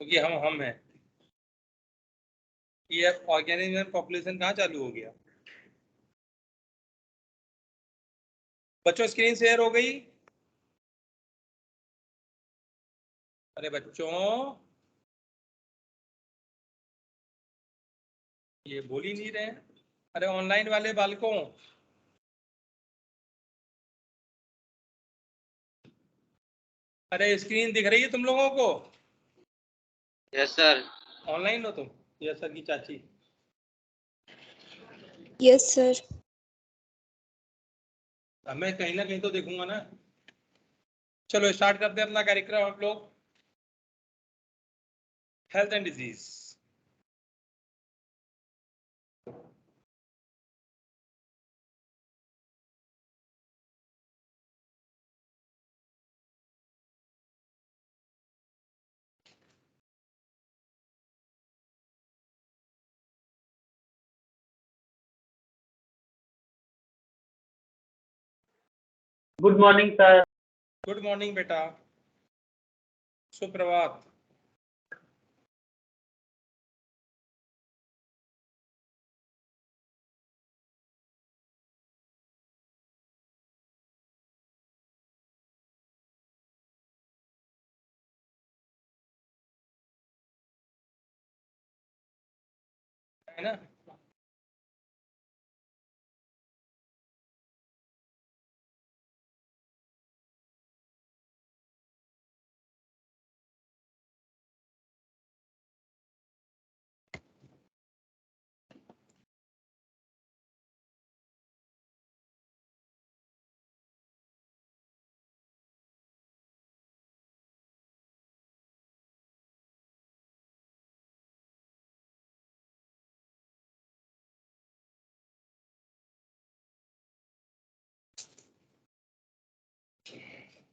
क्योंकि हम हैं। ये ऑर्गेनिज्म पॉपुलेशन कहाँ चालू हो गया? बच्चों स्क्रीन शेयर हो गई? अरे बच्चों, ये बोल ही नहीं रहे। अरे ऑनलाइन वाले बालकों, अरे स्क्रीन दिख रही है तुम लोगों को? Yes sir. ऑनलाइन हो तुम? यस सर की चाची। Yes sir. मैं कहीं ना कहीं तो देखूंगा ना। चलो स्टार्ट करते हैं अपना कार्यक्रम हम लोग। Health and disease. Good morning sir. Good morning बेटा, सुप्रभात। है ना?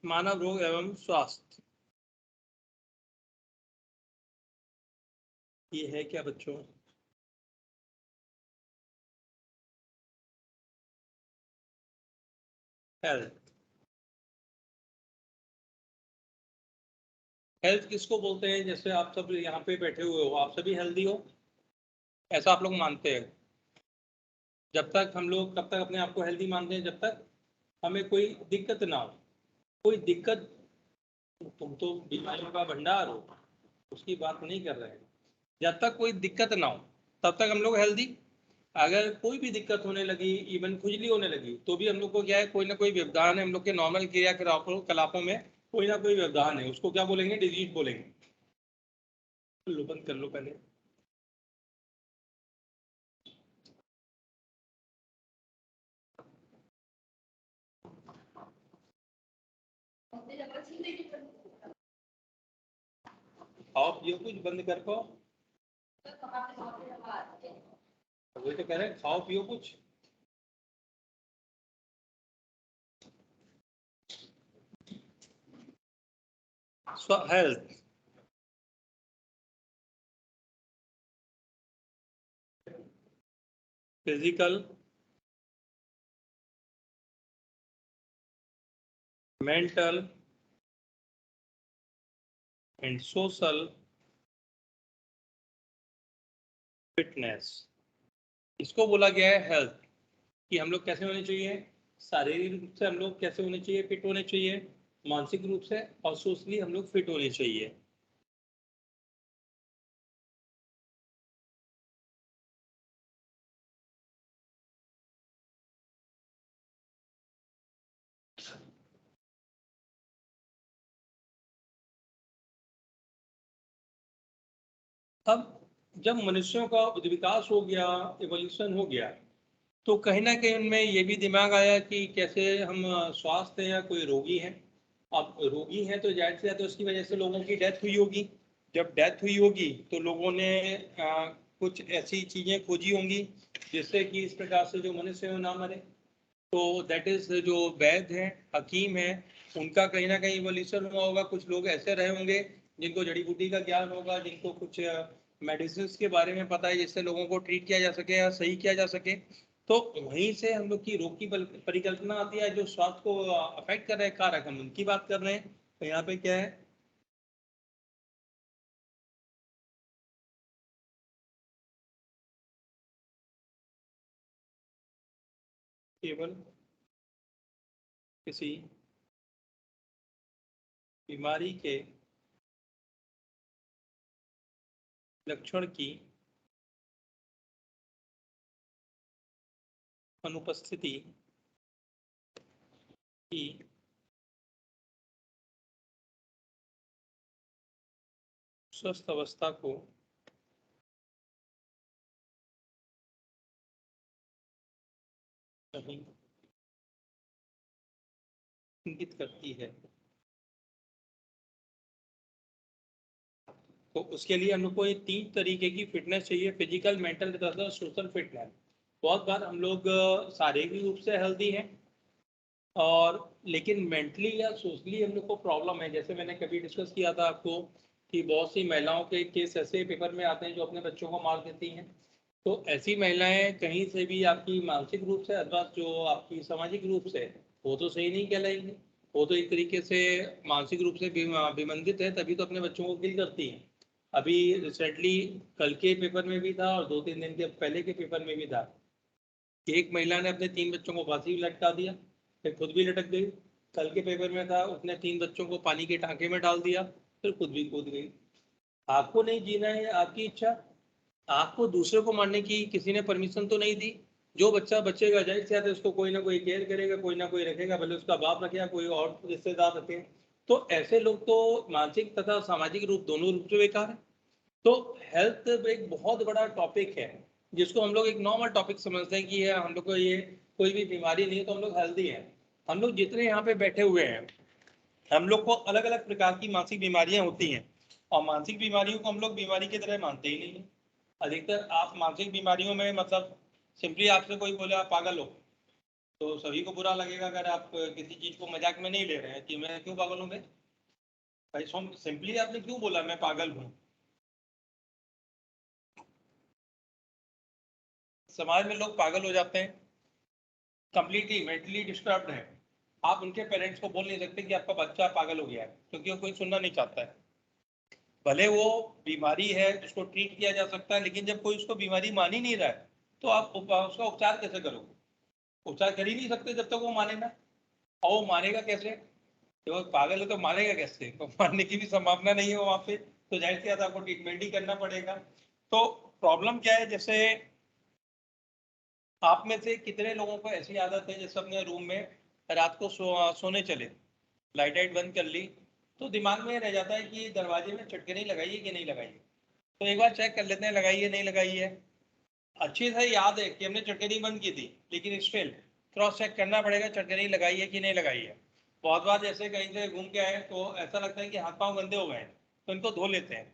मानव रोग एवं स्वास्थ्य, ये है क्या बच्चों? हेल्थ। हेल्थ किसको बोलते हैं? जैसे आप सब यहाँ पे बैठे हुए हो, आप सभी हेल्दी हो, ऐसा आप लोग मानते हैं? जब तक हम लोग कब तक अपने आप को हेल्दी मानते हैं? जब तक हमें कोई दिक्कत ना हो। कोई दिक्कत, तुम तो बीमारियों का भंडार हो, उसकी बात नहीं कर रहे हैं। जब तक कोई दिक्कत ना हो तब तक हम लोग हेल्दी। अगर कोई भी दिक्कत होने लगी, इवन खुजली होने लगी, तो भी हम लोग को क्या है, कोई ना कोई व्यवधान है। हम लोग के नॉर्मल क्रियाकलापों में कोई ना कोई व्यवधान है। उसको क्या बोलेंगे? डिजीज बोलेंगे। लो बंद कर लो पहले। आप ये कुछ बंद कर को, वही तो कह रहे हैं, खाओ पियो कुछ। Health, physical, mental and social fitness, इसको बोला गया है हेल्थ। कि हम लोग कैसे होने चाहिए? शारीरिक रूप से हम लोग कैसे होने चाहिए? फिट होने चाहिए। मानसिक रूप से और सोशली हम लोग फिट होने चाहिए। अब जब मनुष्यों का विकास हो गया, एवोल्यूशन हो गया, तो कहीं ना कहीं उनमें ये भी दिमाग आया कि कैसे हम स्वास्थ्य हैं या कोई रोगी है। अब रोगी है तो जाहिर सी बात है उसकी वजह से लोगों की डेथ हुई होगी। जब डेथ हुई होगी तो लोगों ने कुछ ऐसी चीजें खोजी होंगी जिससे कि इस प्रकार से जो मनुष्य है वो ना मरे। तो दैट इज जो वैद्य हैं, हकीम हैं, उनका कहीं ना कहीं इवोल्यूशन हुआ होगा। कुछ लोग ऐसे रहे होंगे जिनको जड़ी बूटी का ज्ञान होगा, जिनको कुछ मेडिसिन के बारे में पता है जिससे लोगों को ट्रीट किया जा सके या सही किया जा सके। तो वहीं से हम लोग की रोग की परिकल्पना आती है। जो स्वास्थ्य को अफेक्ट कर रहे हैं कारक, हम उनकी बात कर रहे हैं। तो यहाँ पे क्या है, केवल किसी बीमारी के लक्षण की अनुपस्थिति की स्वस्थ अवस्था को नहीं इंगित करती है। तो उसके लिए हम लोग को ये 3 तरीके की फिटनेस चाहिए, फिजिकल, मेंटल तथा सोशल फिटनेस। बहुत बार हम लोग शारीरिक रूप से हेल्दी हैं और लेकिन मेंटली या सोशली हम लोग को प्रॉब्लम है। जैसे मैंने कभी डिस्कस किया था आपको कि बहुत सी महिलाओं के केस ऐसे पेपर में आते हैं जो अपने बच्चों को मार देती हैं। तो ऐसी महिलाएं कहीं से भी आपकी मानसिक रूप से अथवा जो आपकी सामाजिक रूप से वो तो सही नहीं कहलाएंगी, वो तो एक तरीके से मानसिक रूप से विमंदित है, तभी तो अपने बच्चों को किल करती हैं। अभी रिसेंटली कल के पेपर में भी था और 2-3 दिन के पहले के पेपर में भी था। एक महिला ने अपने 3 बच्चों को फांसी लटका दिया, फिर खुद भी लटक गई। कल के पेपर में था उसने 3 बच्चों को पानी के टांके में डाल दिया, फिर खुद भी कूद गई। आपको नहीं जीना है, आपकी इच्छा। आपको दूसरे को मारने की किसी ने परमिशन तो नहीं दी। जो बच्चा बचेगा जाहिर सी बात है उसको कोई ना कोई केयर करेगा, कोई ना कोई रखेगा, भले उसका बाप रखे या कोई और रिश्तेदार रखे। तो ऐसे लोग तो मानसिक तथा सामाजिक रूप दोनों रूप से बेकार है। तो हेल्थ एक बहुत बड़ा टॉपिक है जिसको हम लोग एक नॉर्मल टॉपिक समझते हैं कि है हम लोग को ये कोई भी बीमारी नहीं है तो हम लोग हेल्दी हैं। हम लोग जितने यहाँ पे बैठे हुए हैं हम लोग को अलग अलग प्रकार की मानसिक बीमारियां होती हैं और मानसिक बीमारियों को हम लोग बीमारी की तरह मानते ही नहीं है। अधिकतर आप मानसिक बीमारियों में मतलब सिंपली आपसे कोई बोले आप पागल हो तो सभी को बुरा लगेगा अगर आप किसी चीज को मजाक में नहीं ले रहे हैं कि मैं क्यों पागल हूँ भाई। सिंपली आपने क्यों बोला मैं पागल हूँ। समाज में लोग पागल हो जाते हैं, कंप्लीटली मेंटली डिस्टर्ब्ड है। आप उनके पेरेंट्स को बोल नहीं सकते कि आपका बच्चा पागल हो गया है क्योंकि वो कोई सुनना नहीं चाहता है। भले वो बीमारी है उसको ट्रीट किया जा सकता है, लेकिन जब कोई उसको बीमारी मान ही नहीं रहा है तो आप उसका उपचार कैसे करोगे। उपचार कर ही नहीं सकते जब तक वो मानेगा। और वो मानेगा कैसे, जब वो पागल है तो मानेगा कैसे, तो मानने की भी संभावना नहीं है वहां पे। तो जाहिर सी बात है आपको ट्रीटमेंट ही करना पड़ेगा। तो प्रॉब्लम क्या है, जैसे आप में से कितने लोगों को ऐसी आदत है जैसे अपने रूम में रात को सोने चले, लाइट वाइट बंद कर ली तो दिमाग में रह जाता है कि दरवाजे में चटकनी लगाइए कि नहीं लगाइए। तो एक बार चेक कर लेते हैं लगाइए नहीं लगाई है। अच्छी से याद है कि हमने चटकनी बंद की थी, लेकिन स्टिल क्रॉस चेक करना पड़ेगा चटकनी लगाई है कि नहीं लगाई है। बहुत बार जैसे कहीं से घूम के आए तो ऐसा लगता है कि हाथ पांव गंदे हो गए हैं तो इनको धो लेते हैं।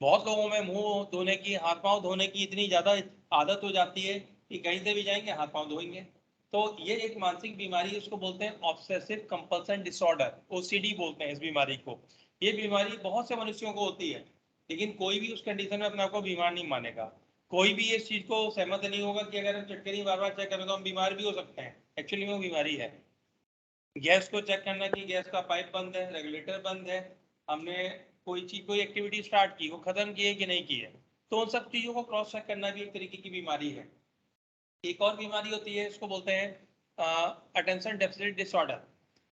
बहुत लोगों में मुंह धोने की, हाथ पांव धोने की इतनी ज्यादा आदत हो जाती है कि कहीं से भी जाएंगे हाथ पांव धोएंगे। तो ये एक मानसिक बीमारी है, उसको बोलते हैं ऑब्सेसिव कंपल्सन डिसऑर्डर, ओसीडी बोलते हैं इस बीमारी को। ये बीमारी बहुत से मनुष्यों को होती है, लेकिन कोई भी उस कंडीशन में अपने आप को बीमार नहीं मानेगा। कोई भी इस चीज को सहमत नहीं होगा कि अगर हम चटकनी बार बार चेक करें तो हम बीमार भी हो सकते हैं। एक्चुअली में वो बीमारी है। गैस को चेक करना कि गैस का पाइप बंद है, रेगुलेटर बंद है, हमने कोई चीज कोई एक्टिविटी स्टार्ट की वो खत्म की है कि नहीं की है। तो उन सब चीजों को क्रॉस चेक करना भी एक तरीके की बीमारी है। एक और बीमारी होती है इसको बोलते हैं attention deficit disorder.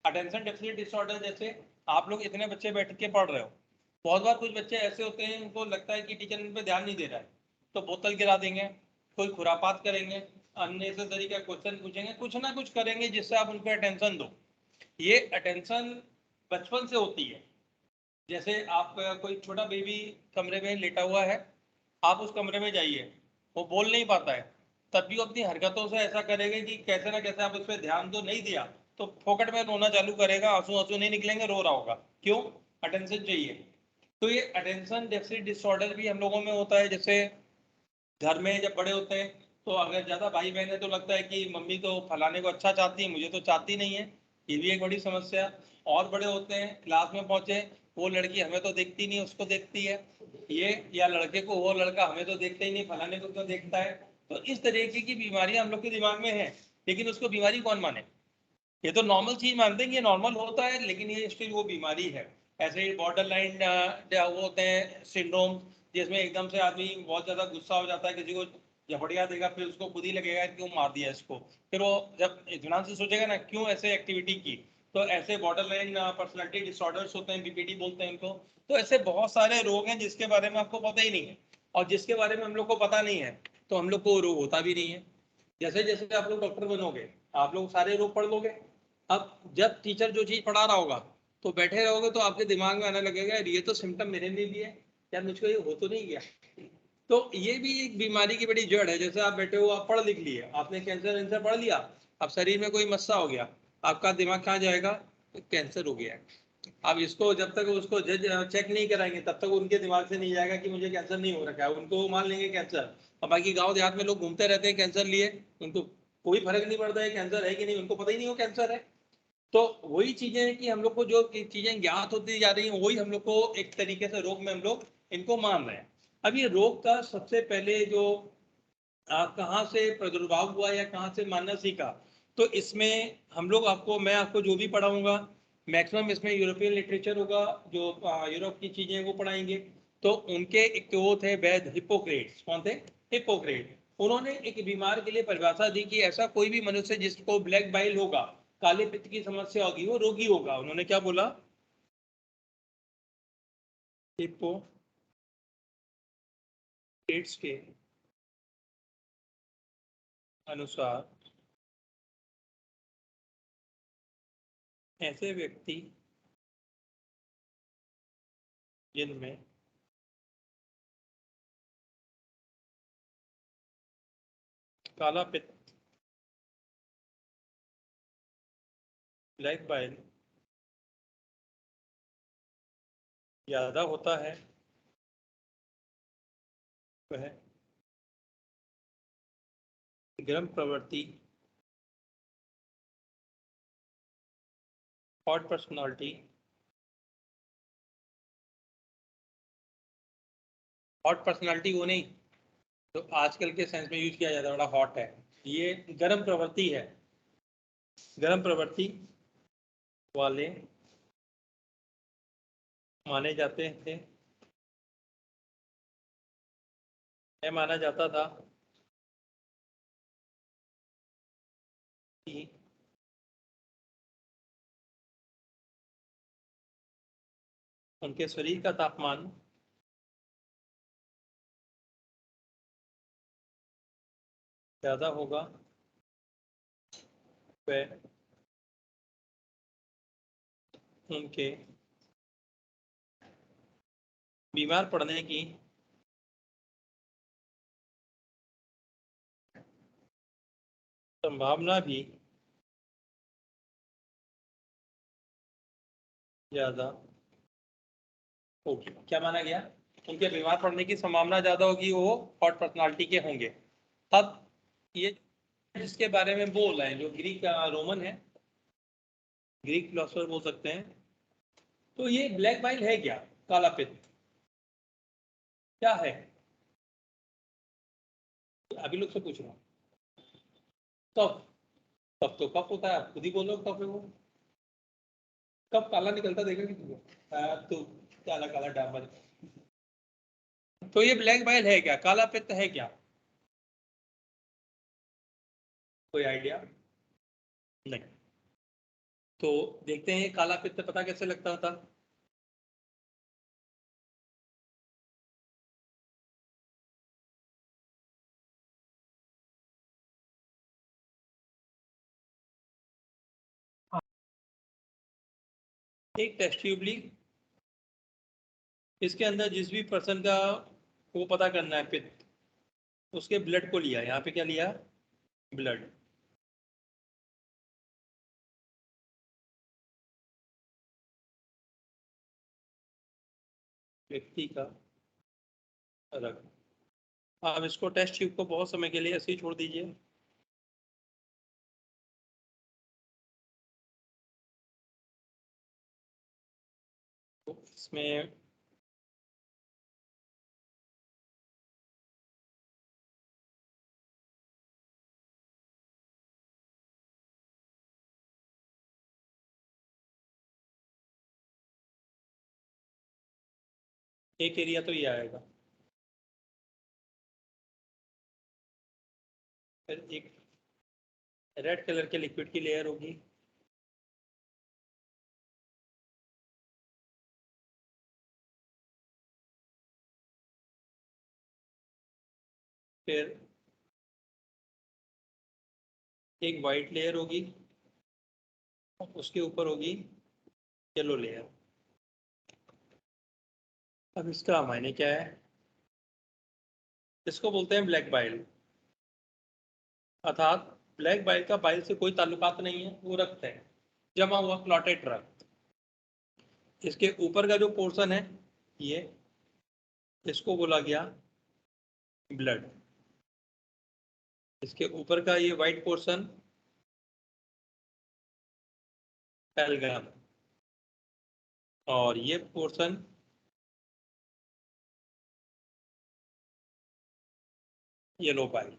Attention deficit disorder जैसे आप लोग इतने बच्चे बैठ के पढ़ रहे हो, बहुत बार कुछ बच्चे ऐसे होते हैं उनको लगता है कि टीचर इन पे ध्यान नहीं दे रहा है तो बोतल गिरा देंगे, कोई खुरापात करेंगे, अननेसेसरी का क्वेश्चन पूछेंगे, कुछ ना कुछ करेंगे जिससे आप उन पर अटेंशन दो। ये अटेंशन बचपन से होती है। जैसे आप कोई छोटा बेबी कमरे में लेटा हुआ है, आप उस कमरे में जाइए, वो बोल नहीं पाता है, तब भी वो अपनी हरकतों से ऐसा करेगा कि कैसे ना कैसे आप उस पर ध्यान तो नहीं दिया तो फोकट में रोना चालू करेगा, आंसू आंसू नहीं निकलेंगे, रो रहा होगा। क्यों? अटेंशन चाहिए। तो ये अटेंशन डेफिसिट डिसऑर्डर भी हम लोगों में होता है। जैसे घर में जब बड़े होते हैं तो अगर ज्यादा भाई बहन है तो लगता है कि मम्मी तो फलाने को अच्छा चाहती है, मुझे तो चाहती नहीं है। ये भी एक बड़ी समस्या। और बड़े होते हैं, क्लास में पहुंचे, वो लड़की हमें तो देखती नहीं उसको देखती है ये, या लड़के को वो लड़का हमें तो देखता ही नहीं फलाने को क्यों देखता है। तो इस तरीके की बीमारियां हम लोग के दिमाग में है, लेकिन उसको बीमारी कौन माने। ये तो नॉर्मल चीज मानते हैं, ये नॉर्मल होता है, लेकिन ये स्टिल वो बीमारी है। ऐसे ही बॉर्डर लाइन वो होते हैं सिंड्रोम, जिसमें एकदम से आदमी बहुत ज्यादा गुस्सा हो जाता है, किसी को झपड़िया देगा, फिर उसको खुद ही लगेगा क्यों मार दिया इसको। फिर वो जब इत्मीनान से सोचेगा ना क्यों ऐसे एक्टिविटी की। तो ऐसे बॉर्डर लाइन पर्सनैलिटी डिसऑर्डर्स होते हैं, बीपीडी बोलते हैं इनको। तो ऐसे बहुत सारे रोग हैं जिसके बारे में आपको पता ही नहीं है, और जिसके बारे में हम लोग को पता नहीं है तो हम लोग को रोग होता भी नहीं है। जैसे जैसे आप लोग डॉक्टर बनोगे, आप लोग सारे रोग पढ़ लोगे। अब जब टीचर जो चीज पढ़ा रहा होगा तो बैठे रहोगे तो आपके दिमाग में आने लगेगा यार ये तो सिम्टम मेरे लिए भी है, यार मुझको ये हो तो नहीं गया। तो ये भी एक बीमारी की बड़ी जड़ है। जैसे आप बैठे हो, आप पढ़ लिख लिए, आपने कैंसर वैंसर पढ़ लिया, अब शरीर में कोई मस्सा हो गया, आपका दिमाग कहाँ जाएगा, कैंसर हो गया है। अब इसको जब तक उसको जज चेक नहीं कराएंगे तब तक उनके दिमाग से नहीं जाएगा कि मुझे कैंसर नहीं हो रखा है, उनको मान लेंगे कैंसर। और बाकी गांव देहात में लोग घूमते रहते हैं कैंसर लिए, उनको कोई फर्क नहीं पड़ता है कैंसर है कि नहीं, उनको पता ही नहीं हो कैंसर है। तो वही चीजें हैं कि हम लोग को जो चीजें ज्ञात होती जा रही हैं वही हम लोग को एक तरीके से रोग में हम लोग इनको मान रहे हैं। अब ये रोग का सबसे पहले जो कहाँ से प्रादुर्भाव हुआ या कहाँ से मानना सीखा, तो इसमें हम लोग आपको, मैं आपको जो भी पढ़ाऊंगा मैक्सिमम इसमें यूरोपियन लिटरेचर होगा, जो यूरोप की चीजें वो पढ़ाएंगे। तो उनके एक तो वो थे वैद हिप्पोक्रेट्स, कौन थे, हिप्पोक्रेट। उन्होंने एक बीमार के लिए परिभाषा दी कि ऐसा कोई भी मनुष्य जिसको ब्लैक बाइल होगा, काले पित्त की समस्या होगी, वो रोगी होगा। उन्होंने क्या बोला, हिप्पोक्रेट्स के अनुसार ऐसे व्यक्ति जिनमें काला पित्त, ब्लैक बाइल ज्यादा होता है, वह गर्म प्रवृत्ति, हॉट पर्सनालिटी, हॉट पर्सनालिटी वो नहीं तो आजकल के सेंस में यूज किया जाता है, बड़ा हॉट है, ये गर्म प्रवृत्ति है, गर्म प्रवृत्ति वाले माने जाते थे, यह माना जाता था कि उनके शरीर का तापमान ज्यादा होगा, वह उनके बीमार पड़ने की संभावना भी ज्यादा होगी। क्या माना गया, उनके बीमार पड़ने की संभावना ज्यादा होगी, वो हॉट पर्सनालिटी के होंगे। अब ये जिसके बारे में बोल रहे हैं जो ग्रीक रोमन है, ग्रीक फिलोसफर बोल सकते हैं। तो ये ब्लैक बाइल है क्या, काला पित्त क्या है, अभी लोग से पूछ रहा हूँ। कब, कब तो कब होता है, आप खुद ही बोलो कब है वो, कब काला निकलता देखा कि तो काला काला डामर। तो ये ब्लैक बाइल है क्या, काला पित्त है क्या, कोई आइडिया नहीं। तो देखते हैं काला पित्त पता कैसे लगता था। एक टेस्ट ट्यूब ली, इसके अंदर जिस भी पर्सन का वो पता करना है पित्त, उसके ब्लड को लिया, यहाँ पे क्या लिया, ब्लड, व्यक्ति का रक्त। आप इसको टेस्ट ट्यूब को बहुत समय के लिए ऐसे ही छोड़ दीजिए। तो इसमें एक एरिया तो ये आएगा, फिर एक रेड कलर के लिक्विड की लेयर होगी, फिर एक वाइट लेयर होगी, उसके ऊपर होगी येलो लेयर। अब इसका मायने क्या है? इसको बोलते हैं ब्लैक बाइल, अर्थात ब्लैक बाइल का बाइल से कोई ताल्लुकात नहीं है, वो रक्त है, जमा हुआ क्लॉटेड रक्त। इसके ऊपर का जो पोर्शन है ये, इसको बोला गया ब्लड। इसके ऊपर का ये वाइट पोर्शन एल्गम, और ये पोर्शन येलो बाइल।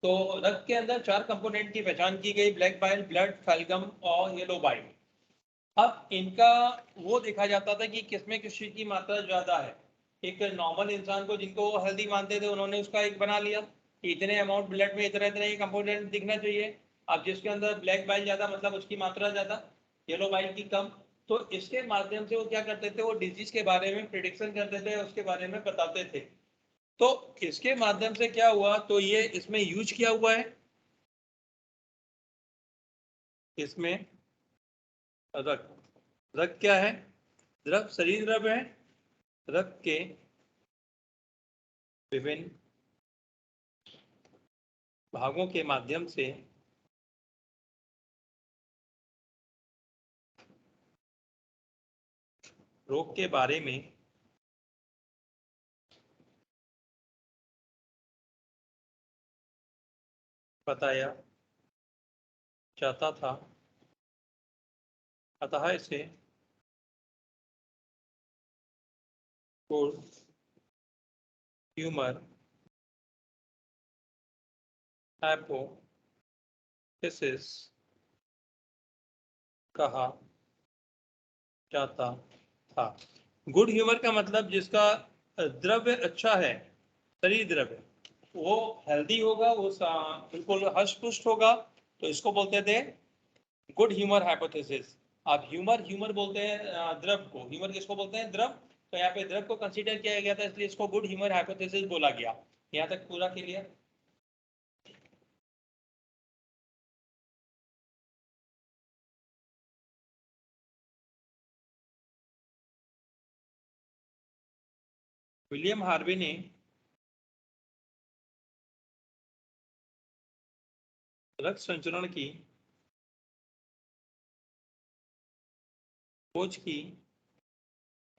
तो रक्त के अंदर 4 कंपोनेंट की पहचान की गई, ब्लैक बाइल, ब्लड, फैल्गम और येलो बाइल। अब इनका वो देखा जाता था कि किसमें किस चीज की मात्रा ज्यादा है। एक नॉर्मल इंसान को, जिनको वो हेल्दी मानते थे, उन्होंने उसका एक बना लिया कि इतने अमाउंट ब्लड में इतने इतने कंपोनेंट दिखना चाहिए। अब जिसके अंदर ब्लैक बाइल ज्यादा, मतलब उसकी मात्रा ज्यादा, येलो बाइल की कम। तो इसके माध्यम से वो क्या करते थे, वो डिजीज के बारे में प्रिडिक्शन करते थे, उसके बारे में बताते थे। तो इसके माध्यम से क्या हुआ, तो ये इसमें यूज किया हुआ है। इसमें रक्त, रक्त क्या है? द्रव, शरीर द्रव है। रक्त के विभिन्न भागों के माध्यम से रोग के बारे में बताया जाता था, अतः इसे गुड ह्यूमर हाइपोथेसिस कहा जाता था। गुड ह्यूमर का मतलब जिसका द्रव्य अच्छा है, शरीर द्रव्य, वो हेल्दी होगा, वो बिल्कुल हष्ट पुष्ट होगा, तो इसको बोलते थे गुड ह्यूमर हाइपोथेसिस। आप ह्यूमर, ह्यूमर बोलते हैं द्रव को, ह्यूमर किसको बोलते हैं? द्रव। तो यहाँ पे द्रव को कंसीडर किया गया था, इसलिए इसको गुड ह्यूमर हाइपोथेसिस बोला गया। यहाँ तक पूरा क्लियर? विलियम हार्वे ने रक्त संचरण की खोज की,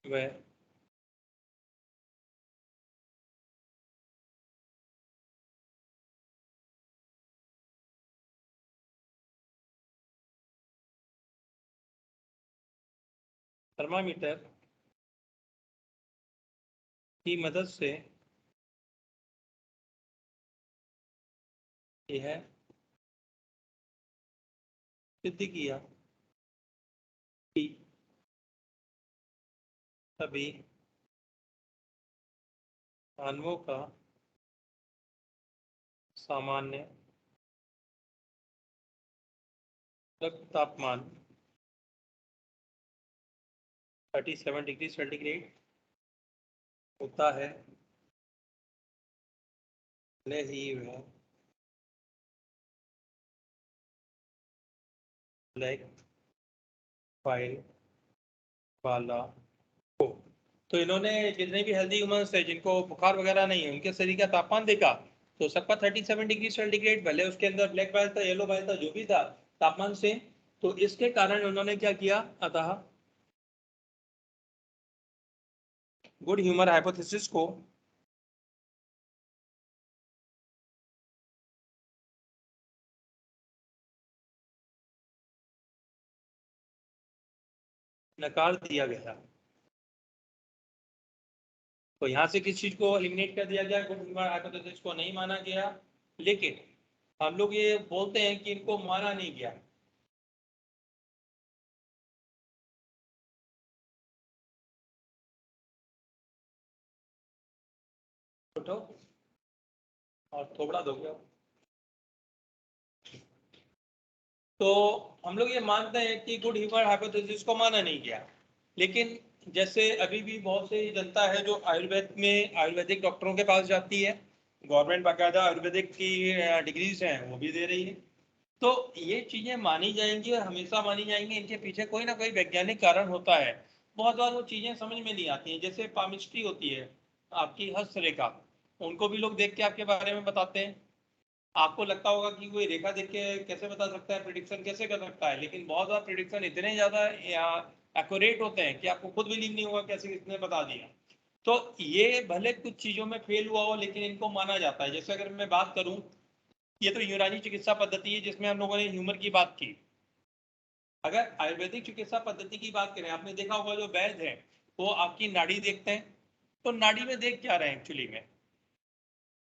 वह थर्मामीटर की मदद से यह सिद्ध किया कि सभी मानवों का सामान्य रक्त तापमान 37 डिग्री सेंटीग्रेड होता है, भले ही वह ब्लैक बाइल वाला हो। तो इन्होंने जितने भी हेल्दी ह्यूमंस थे, जिनको बुखार वगैरह नहीं है, उनके शरीर का तापमान देखा, तो सबका 37 डिग्री सेंटीग्रेड, भले उसके अंदर ब्लैक बाइल था, येलो बाइल था, जो भी था, तापमान से। तो इसके कारण उन्होंने क्या किया, अतः गुड ह्यूमर हाइपोथेसिस को नकार दिया गया। तो यहाँ से किस चीज को एलिमिनेट कर दिया गया? गुड ह्यूमर हाइपोथेसिस को नहीं माना गया, लेकिन हम लोग ये बोलते हैं कि इनको माना नहीं गया। उठो और थोबड़ा दो गया। तो हम लोग ये मानते हैं कि गुड ह्यूमर हाइपोथेसिस को माना नहीं गया, लेकिन जैसे अभी भी बहुत सी जनता है जो आयुर्वेद में आयुर्वेदिक डॉक्टरों के पास जाती है, गवर्नमेंट बाकायदा आयुर्वेदिक की डिग्रीज हैं वो भी दे रही है, तो ये चीजें मानी जाएंगी और हमेशा मानी जाएंगी। इनके पीछे कोई ना कोई वैज्ञानिक कारण होता है। बहुत बार वो चीजें समझ में नहीं आती हैं, जैसे पामिस्ट्री होती है, आपकी हस्तरेखा, उनको भी लोग देख के आपके बारे में बताते हैं। आपको लगता होगा कि कोई रेखा देख के कैसे बता सकता है, प्रिडिक्शन कैसे कर सकता है, लेकिन बहुत बार प्रिडिक्शन इतने ज्यादा एक्यूरेट होते हैं कि आपको खुद बिलीव नहीं होगा कैसे किसने बता दिया। तो ये भले कुछ चीजों में फेल हुआ हो, लेकिन इनको माना जाता है। जैसे अगर मैं बात करूं, ये तो यूनानी चिकित्सा पद्धति है जिसमें हम लोगों ने ह्यूमर की बात की। अगर आयुर्वेदिक चिकित्सा पद्धति की बात करें, आपने देखा होगा जो वैद्य है वो आपकी नाड़ी देखते हैं, तो नाड़ी में देख क्या रहे हैं एक्चुअली में,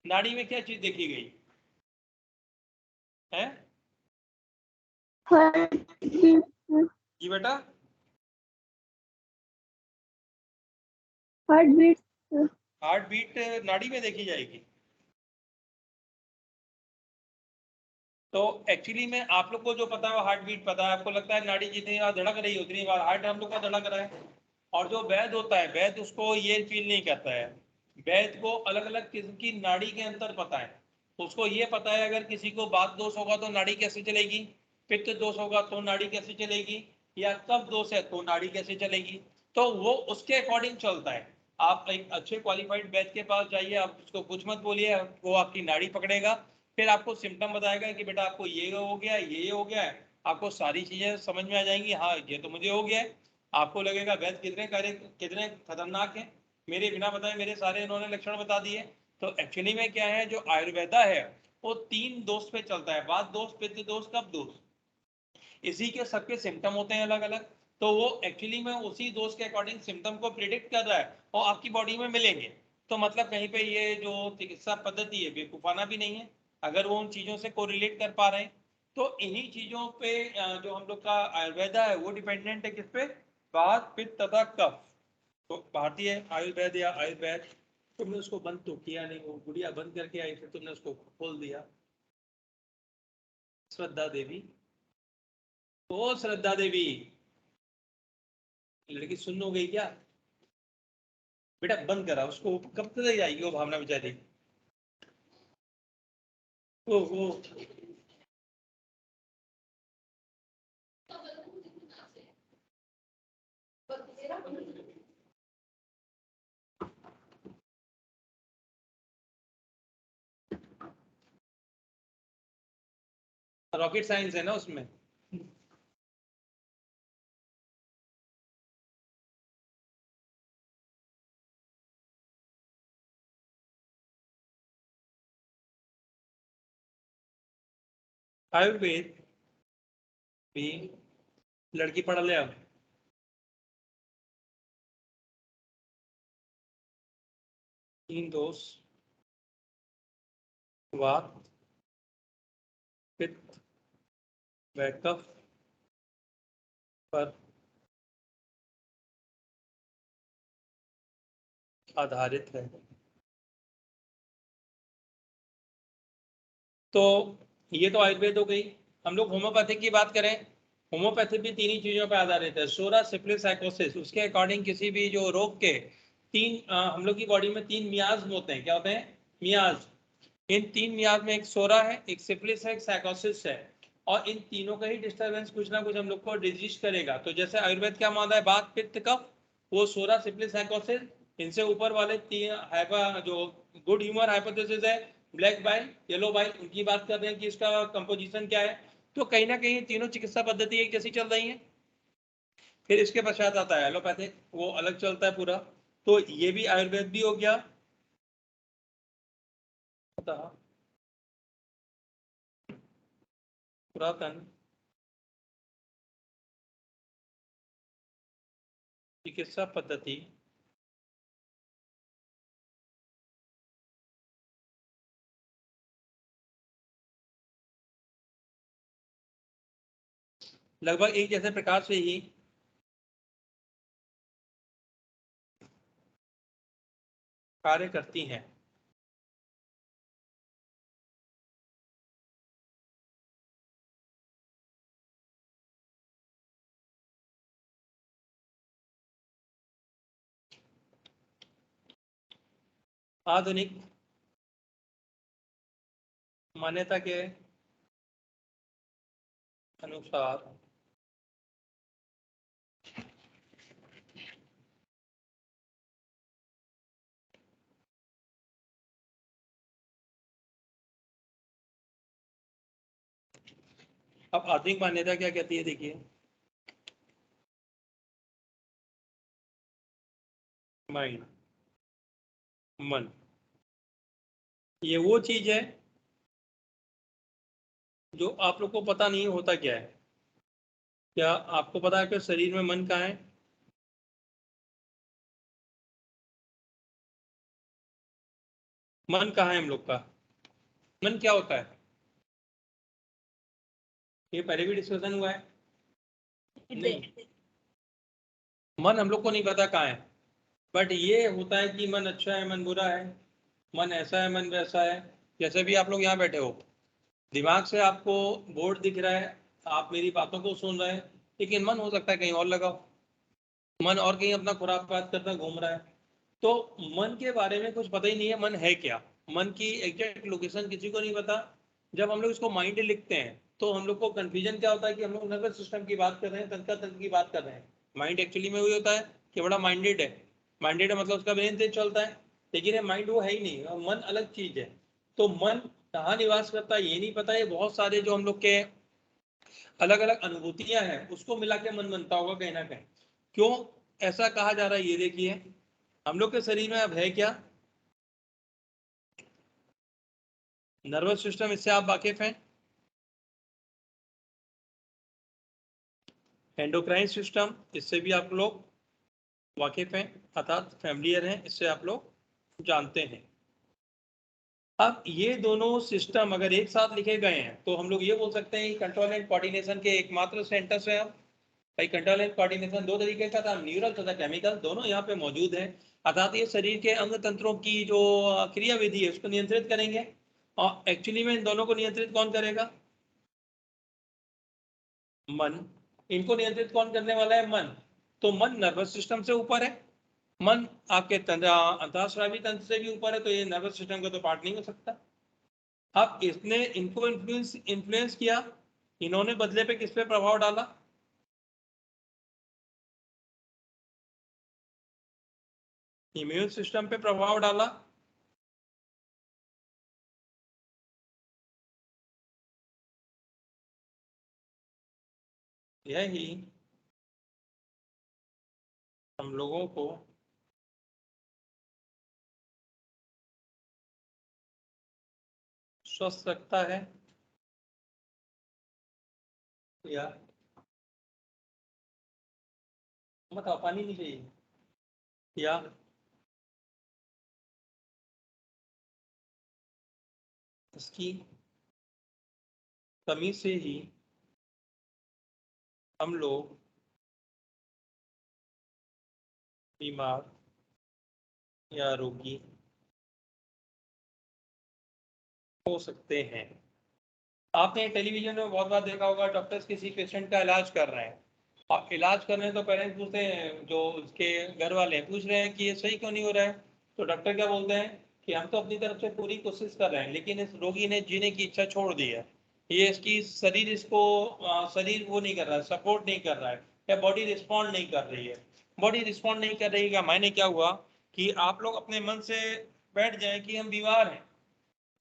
नाड़ी में क्या चीज देखी गई है? जी बेटा, हार्ट बीट। हार्ट बीट नाड़ी में देखी जाएगी। तो एक्चुअली में आप लोग को जो पता है वो हार्ट बीट पता है, आपको लगता है नाड़ी जितनी बार धड़क रही है उतनी बार हार्ट हम लोग का धड़क रहा है। और जो वैद्य होता है, वैद्य उसको ये फील नहीं करता है। वैद्य को अलग अलग किस्म की नाड़ी के अंतर पता है। उसको ये पता है अगर किसी को वात दोष होगा तो नाड़ी कैसे चलेगी, पित्त दोष होगा तो नाड़ी कैसे चलेगी, या कफ दोष है तो नाड़ी कैसे चलेगी, तो वो उसके अकॉर्डिंग चलता है। आप एक अच्छे क्वालिफाइड वैद्य के पास जाइए, आप उसको कुछ मत बोलिए, वो आपकी नाड़ी पकड़ेगा, फिर आपको सिम्टम बताएगा कि बेटा आपको ये हो गया, ये हो गया है। आपको सारी चीजें समझ में आ जाएंगी, हाँ ये तो मुझे हो गया है। आपको लगेगा वैद्य कितने खतरनाक है, मेरे बिना बताए मेरे सारे इन्होंने लक्षण बता दिए। तो एक्चुअली में क्या है, जो आयुर्वेदा है वो 3 दोष पे चलता है, वात दोष, पित्त दोष, कफ दोष। इसी के सबके सिम्टम होते हैं अलग अलग, तो वो एक्चुअली में उसी दोष के अकॉर्डिंग सिम्टम को प्रिडिक्ट कर रहा है और आपकी बॉडी में मिलेंगे। तो मतलब कहीं पे ये जो चिकित्सा पद्धति है बेवकूफाना भी नहीं है, अगर वो उन चीजों से कोरिलेट कर पा रहे हैं। तो इन्हीं चीजों पे जो हम लोग का आयुर्वेदा है वो डिपेंडेंट है किस पे, वात, पित्त तथा कफ। तो भारतीय आयुर्वेद या आयुर्वेद, तुमने उसको बंद तो किया नहीं, वो गुड़िया बंद करके आई फिर तुमने उसको खोल दिया। श्रद्धा देवी, ओ श्रद्धा देवी, लड़की सुन्न हो गई क्या? बेटा बंद करा उसको, कब तक जाएगी वो भावना बेचारी। ओ रॉकेट साइंस है ना उसमें। आयुर्वेद भी, लड़की पढ़ ले अब। तीन दोष, वात, पित्त व कफ पर आधारित है। तो ये तो आयुर्वेद हो गई। हम लोग होम्योपैथिक की बात करें, होम्योपैथी भी 3 ही चीजों पर आधारित है, सोरा, सिफिलिस, साइकोसिस। उसके अकॉर्डिंग किसी भी जो रोग के हम लोग की बॉडी में 3 मियाज होते हैं। क्या होते हैं? मियाज। इन 3 मियाज में एक सोरा है, एक सिफिलिस है, एक साइकोसिस है। और इन तीनों का ही डिस्टर्बेंस कुछ ना कुछ हम लोग को डिजीज करेगा। तो जैसे आयुर्वेद क्या मानता है, बात, पित्त, कफ, वो सोरा, सिफिलिस, साइकोसिस। इनसे ऊपर वाले 3 जो गुड ह्यूमर हाइपोथेसिस है, ब्लैक बाइल, येलो बाइल, उनकी बात कर रहे हैं कि इसका कंपोजिशन क्या है। तो कहीं ना कहीं तीनों चिकित्सा पद्धति एक जैसी चल रही है। फिर इसके पश्चात आता है एलोपैथिक, वो अलग चलता है पूरा। तो ये भी आयुर्वेद भी हो गया। पुरातन चिकित्सा पद्धति लगभग एक जैसे प्रकार से ही कार्य करती हैं। आधुनिक मान्यता के अनुसार अब आधुनिक मान्यता क्या कहती है, देखिए, माइंड, मन, ये वो चीज है जो आप लोग को पता नहीं होता क्या है। क्या आपको पता है कि शरीर में मन कहाँ है? मन कहाँ है हम लोग का? मन क्या होता है? ये पहले भी डिस्कशन हुआ है। नहीं, मन हम लोग को नहीं पता कहाँ है, बट ये होता है कि मन अच्छा है, मन बुरा है, मन ऐसा है, मन वैसा है। जैसे भी आप लोग यहाँ बैठे हो, दिमाग से आपको बोर्ड दिख रहा है, आप मेरी बातों को सुन रहे हैं, लेकिन मन हो सकता है कहीं और लगा हो, मन और कहीं अपना खुरापात करता घूम रहा है। तो मन के बारे में कुछ पता ही नहीं है, मन है क्या, मन की एग्जैक्ट लोकेशन किसी को नहीं पता। जब हम लोग इसको माइंड लिखते हैं तो हम लोग को कंफ्यूजन क्या होता है कि हम लोग नर्वस सिस्टम की बात कर रहे हैं, तंत्र तंत्र की बात कर रहे हैं। माइंड एक्चुअली में वही होता है कि बड़ा माइंडेड है। माइंडेड है मतलब उसका ब्रेन तेज चलता है, लेकिन ये माइंड वो है ही नहीं, और मन अलग चीज है। तो मन कहाँ निवास करता है ये नहीं पता। ये बहुत सारे जो हम लोग के अलग अलग अनुभूतियां हैं उसको मिला के मन बनता होगा कहीं ना कहीं। क्यों ऐसा कहा जा रहा है, ये देखिए, हम लोग के शरीर में अब है क्या? नर्वस सिस्टम, इससे आप वाकिफ हैं। एंडोक्राइन सिस्टम, इससे भी आप लोग वाकिफ हैं, अर्थात फैमिलियर हैं, इससे आप लोग जानते हैं। अब ये दोनों सिस्टम अगर एक साथ लिखे गए हैं तो हम लोग ये बोल सकते हैं कि कंट्रोल एंड कोऑर्डिनेशन के एकमात्र सेंटर्स है। अब भाई कंट्रोल एंड कोऑर्डिनेशन दो तरीके का था, न्यूरल तथा केमिकल, दोनों यहाँ पे मौजूद है। अर्थात ये शरीर के अंग तंत्रों की जो क्रियाविधि है उसको नियंत्रित करेंगे। और एक्चुअली में इन दोनों को नियंत्रित कौन करेगा? मन। इनको नियंत्रित कौन करने वाला है? मन। तो मन नर्वस सिस्टम से ऊपर है, मन आपके अंतःस्रावी तंत्र से भी ऊपर है, तो ये नर्वस सिस्टम का तो पार्ट नहीं हो सकता। अब इसने इनको इन्फ्लुएंस इन्फ्लुएंस किया, इन्होंने बदले पे किस पे प्रभाव डाला? इम्यून सिस्टम पे प्रभाव डाला। यही हम लोगों को स्वस्थ रखता है, या बताओ, पानी नहीं चाहिए? या इसकी कमी से ही हम लोग बीमार या रोगी हो सकते हैं। आपने टेलीविजन में बहुत बार देखा होगा, डॉक्टर्स किसी पेशेंट का इलाज कर रहे हैं, और इलाज कर रहे हैं तो पेरेंट्स पूछते हैं, जो उसके घर वाले हैं पूछ रहे हैं कि ये सही क्यों नहीं हो रहा है। तो डॉक्टर क्या बोलते हैं कि हम तो अपनी तरफ से पूरी कोशिश कर रहे हैं, लेकिन इस रोगी ने जीने की इच्छा छोड़ दी है। ये इसकी शरीर इसको शरीर वो नहीं कर रहा है, सपोर्ट नहीं कर रहा है, या बॉडी रिस्पॉन्ड नहीं कर रही है। बॉडी रिस्पॉन्ड नहीं कर रही है, मायने क्या हुआ कि आप लोग अपने मन से बैठ जाए कि हम बीमार हैं।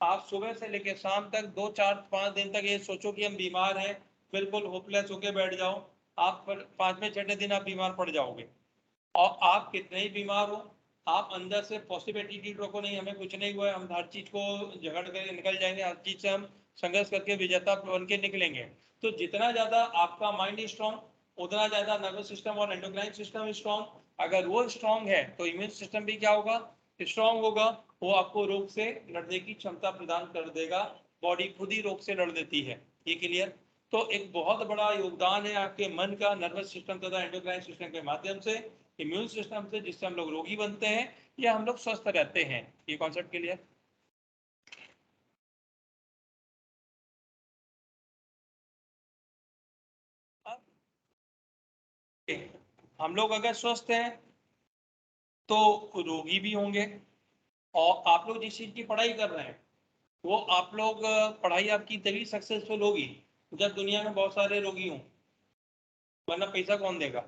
आप सुबह से लेकर शाम तक 2 4 5 दिन तक ये सोचो कि हम बीमार हैं, बिल्कुल होपलेस होके बैठ जाओ। आप 5वें 6ठे दिन आप बीमार पड़ जाओगे। और आप कितने ही बीमार हो, आप अंदर से पॉजिटिव एटीट्यूड रखो, नहीं हमें कुछ नहीं हुआ है, हम हर चीज को झगड़ कर निकल जाएंगे, हर चीज से हम संघर्ष करके विजेता बन के निकलेंगे। तो जितना ज्यादा आपका माइंड स्ट्रांग, उतना ज्यादा नर्वस सिस्टम और एंडोक्राइन सिस्टम स्ट्रांग। अगर वो स्ट्रांग है तो इम्यून सिस्टम भी क्या होगा? स्ट्रांग होगा। वो आपको रोग से लड़ने की क्षमता प्रदान कर देगा। बॉडी खुद ही रोग से लड़ देती है। ये क्लियर? तो एक बहुत बड़ा योगदान है आपके मन का नर्वस सिस्टम तथा एंडोक्राइन सिस्टम के माध्यम से, इम्यून सिस्टम से, जिससे हम लोग रोगी बनते हैं या हम लोग स्वस्थ रहते हैं। ये कॉन्सेप्ट क्लियर? अब हम लोग अगर स्वस्थ हैं तो रोगी भी होंगे, और आप लोग जिस चीज़ की पढ़ाई कर रहे हैं वो आप लोग पढ़ाई आपकी तभी सक्सेसफुल होगी जब दुनिया में बहुत सारे रोगी हों, वरना पैसा कौन देगा?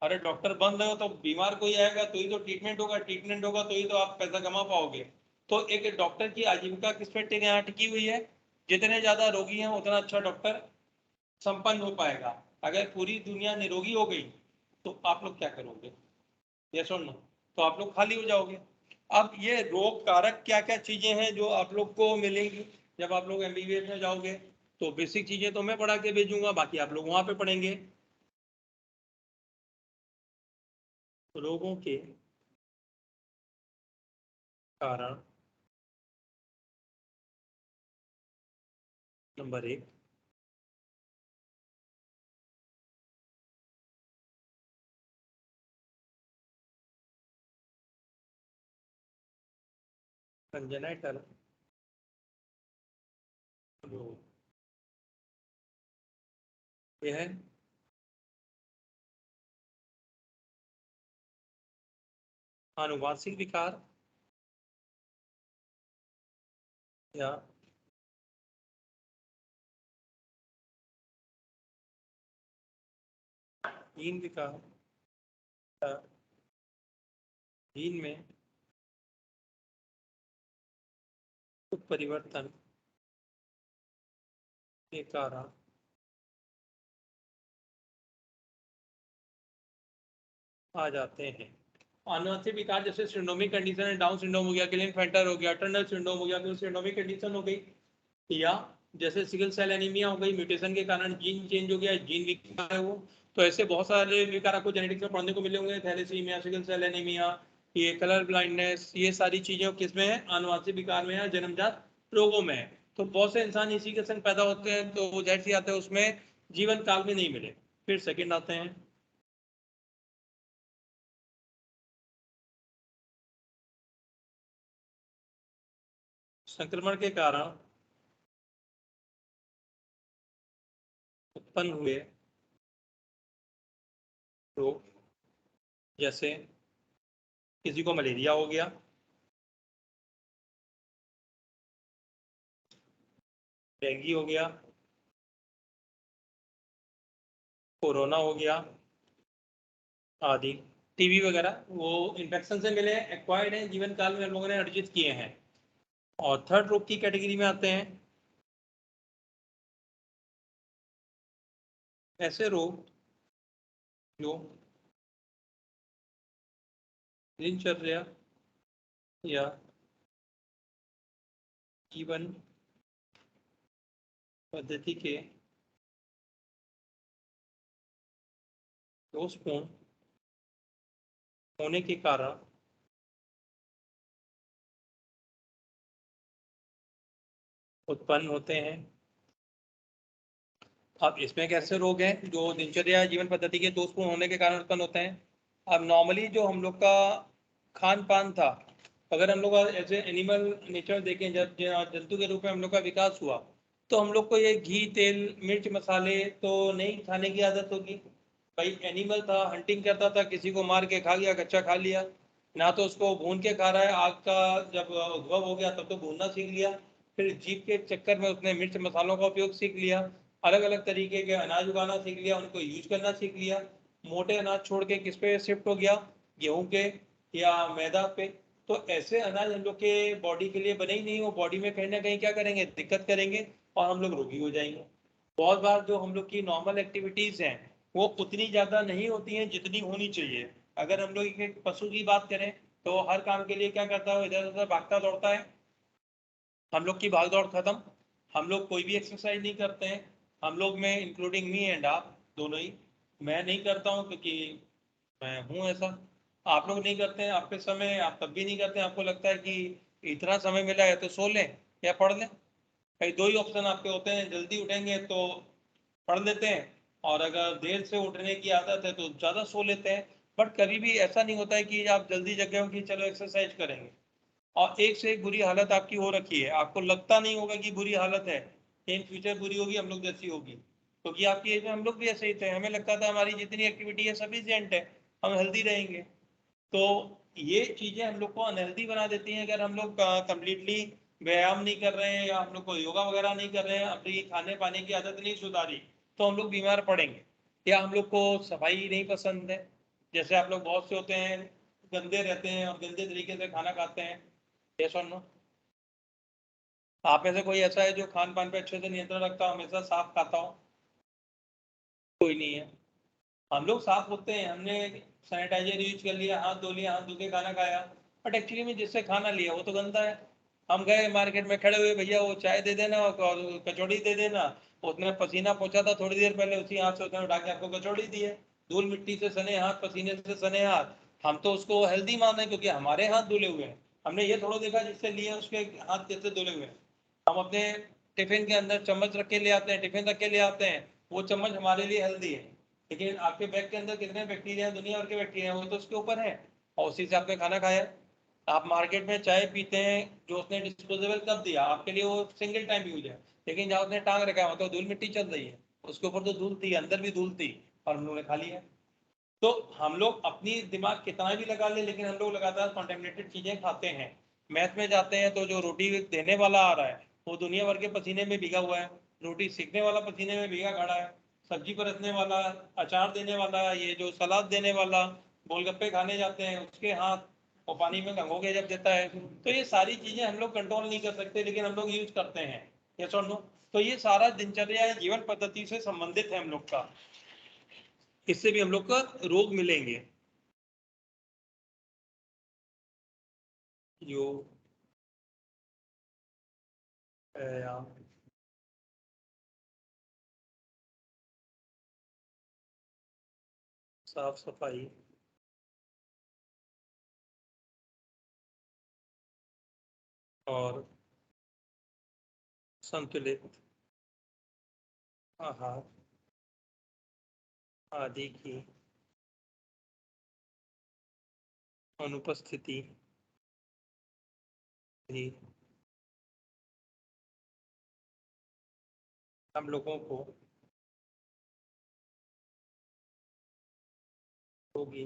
अरे डॉक्टर बन रहे हो तो बीमार कोई आएगा तो ही तो ट्रीटमेंट होगा, ट्रीटमेंट होगा तो ही तो आप पैसा कमा पाओगे। तो एक डॉक्टर की आजीविका किस पे यहाँ टिकी हुई है? जितने ज्यादा रोगी हैं उतना अच्छा डॉक्टर संपन्न हो पाएगा। अगर पूरी दुनिया निरोगी हो गई तो आप लोग क्या करोगे? यस और नो? तो आप लोग खाली हो जाओगे। अब ये रोग कारक क्या क्या चीजें हैं जो आप लोग को मिलेंगी जब आप लोग एमबीबीएस में जाओगे? तो बेसिक चीजें तो मैं पढ़ा के भेजूंगा, बाकी आप लोग वहां पे पढ़ेंगे। रोगों के कारण नंबर 1, कंजेनाइटल रोग, यह है आनुवांशिक विकार या जीन विकार या जीन में उत्परिवर्तन के कारण आ जाते हैं। आनुवंशिक विकार जैसे सिंड्रोमिक कंडीशन है, डाउन सिंड्रोम हो गया, क्लिन-फेंटर हो गया, टर्नर सिंड्रोम हो गया, तो सिंड्रोमिक कंडीशन हो गई। या जैसे सिकल सेल एनीमिया हो गई, म्यूटेशन के कारण जीन चेंज हो गया, जीन विकार है वो। तो ऐसे बहुत सारे विकार आपको जेनेटिक्स में पढ़ने को मिले होंगे, थैलेसीमिया, सिकल सेल एनीमिया, ये कलर ब्लाइंडनेस, ये सारी चीजें किसमें है? आनुवंशिक विकार में है, जन्मजात रोगों में है। तो बहुत से इंसान इसी के संग पैदा होते हैं तो वो जाहिर सी आते हैं उसमें जीवन काल में नहीं मिले। फिर सेकंड आते हैं संक्रमण के कारण उत्पन्न हुए रोग, जैसे किसी को मलेरिया हो गया, डेंगू हो गया, कोरोना हो गया आदि। टीबी वगैरह वो इन्फेक्शन से मिले, एक्वायर्ड हैं, जीवन काल में हम लोगों ने अर्जित किए हैं। और थर्ड रोग की कैटेगरी में आते हैं ऐसे रोग जो दिनचर्या या जीवन पद्धति के दोषपूर्ण होने के कारण उत्पन्न होते हैं। अब इसमें कैसे रोग हैं जो दिनचर्या जीवन पद्धति के दोषपूर्ण होने के कारण उत्पन्न होते हैं? अब नॉर्मली जो हम लोग का खान पान था, अगर हम लोग एज ए एनिमल नेचर देखें, जब जंतु के रूप में हम लोग का विकास हुआ तो हम लोग को ये घी, तेल, मिर्च, मसाले तो नहीं खाने की आदत होगी। भाई एनिमल था, हंटिंग करता था, किसी को मार के खा गया, कच्चा खा लिया। ना तो उसको भून के खा रहा है, आग का जब उद्भव हो गया तब तो भूनना सीख लिया। फिर जीभ के चक्कर में उसने मिर्च मसालों का उपयोग सीख लिया, अलग अलग तरीके के अनाज उगाना सीख लिया, उनको यूज करना सीख लिया। मोटे अनाज छोड़ के किस पे शिफ्ट हो गया? गेहूं के या मैदा पे। तो ऐसे अनाज हम लोग के बॉडी के लिए बने ही नहीं, वो बॉडी में कहीं ना कहीं क्या करेंगे? दिक्कत करेंगे और हम लोग रोगी हो जाएंगे। बहुत बार जो हम लोग की नॉर्मल एक्टिविटीज हैं वो उतनी ज्यादा नहीं होती हैं जितनी होनी चाहिए। अगर हम लोग एक पशु की बात करें तो हर काम के लिए क्या करता है? इधर उधर भागता दौड़ता है। हम लोग की भाग दौड़ खत्म, हम लोग कोई भी एक्सरसाइज नहीं करते हैं। हम लोग में इंक्लूडिंग मी एंड आप दोनों ही, मैं नहीं करता हूँ क्योंकि मैं हूँ ऐसा। आप लोग नहीं करते हैं, आपके समय आप तब भी नहीं करते हैं। आपको लगता है कि इतना समय मिला है तो सो लें या पढ़ लें। भाई दो ही ऑप्शन आपके होते हैं, जल्दी उठेंगे तो पढ़ लेते हैं, और अगर देर से उठने की आदत है तो ज़्यादा सो लेते हैं। बट कभी भी ऐसा नहीं होता है कि आप जल्दी जगे हो कि चलो एक्सरसाइज करेंगे। और एक से एक बुरी हालत आपकी हो रखी है, आपको लगता नहीं होगा कि बुरी हालत है, इन फ्यूचर बुरी होगी, हम लोग जैसी होगी। क्योंकि आपकी एज में हम लोग भी ऐसे ही थे, हमें लगता था हमारी जितनी एक्टिविटी है सफिशिएंट है, हम हेल्दी रहेंगे। तो ये चीजें हम लोग को अनहेल्दी बना देती हैं। अगर हम लोग कम्प्लीटली व्यायाम नहीं कर रहे हैं या हम लोग को योगा वगैरह नहीं कर रहे हैं, अपनी खाने पाने की आदत नहीं सुधारी, तो हम लोग बीमार पड़ेंगे। या हम लोग को सफाई नहीं पसंद है, जैसे आप लोग बहुत से होते हैं गंदे रहते हैं और गंदे तरीके से खाना खाते हैं। यस और नो? आप में से कोई ऐसा है जो खान पान पे अच्छे से नियंत्रण रखता हो, हमेशा साफ खाता हो? कोई नहीं है। हम लोग साफ होते हैं, हमने सैनिटाइजर यूज कर लिया, हाथ धो लिया, हाथ धो के खाना खाया, बट एक्चुअली में जिससे खाना लिया वो तो गंदा है। हम गए मार्केट में, खड़े हुए, भैया वो चाय दे देना और कचौड़ी दे देना, उसने पसीना पहुंचा था थोड़ी देर पहले, उसी हाथ से उसने उठा के आपको कचौड़ी दी है। धूल मिट्टी से सने हाथ, पसीने से सने हाथ, हम तो उसको हेल्दी माने क्योंकि हमारे हाथ धुले हुए हैं। हमने ये थोड़ा देखा जिससे लिए उसके हाथ कैसे धुले हुए हैं। हम अपने टिफिन के अंदर चम्मच रख के ले आते हैं, टिफिन रख के ले आते हैं, वो चम्मच हमारे लिए हेल्दी है, लेकिन आपके बैग के अंदर कितने बैक्टीरिया, दुनिया भर के बैक्टीरिया वो तो उसके ऊपर है, और उसी से आपने खाना खाया। आप मार्केट में चाय पीते हैं, जो उसने डिस्पोजेबल कप दिया आपके लिए वो सिंगल टाइम यूज है, लेकिन जहाँ उसने टांग रखा है तो धूल मिट्टी चल रही है, उसके ऊपर तो धूल थी, अंदर भी धूल थी, और हम लोगों ने खा लिया। तो हम लोग अपनी दिमाग कितना भी लगा ले, लेकिन हम लोग लगातार कॉन्टेमिनेटेड चीजें खाते हैं। मैथ में जाते हैं तो जो रोटी देने वाला आ रहा है वो दुनिया भर के पसीने में भीगा हुआ है, रोटी सेकने वाला पसीने में भीगा खड़ा है, सब्जी परसने वाला, अचार देने वाला, ये जो सलाद देने वाला, गोलगप्पे खाने जाते हैं उसके हाथ, वो पानी में भिगो के जब देता है। तो ये सारी चीजें हम लोग कंट्रोल नहीं कर सकते, लेकिन हम लोग यूज करते हैं। यस और नो? तो ये सारा दिनचर्या जीवन पद्धति से संबंधित है हम लोग का, इससे भी हम लोग का रोग मिलेंगे। जो व्यायाम, साफ सफाई, और संतुलित आहार आदि की अनुपस्थिति भी हम लोगों को रोगी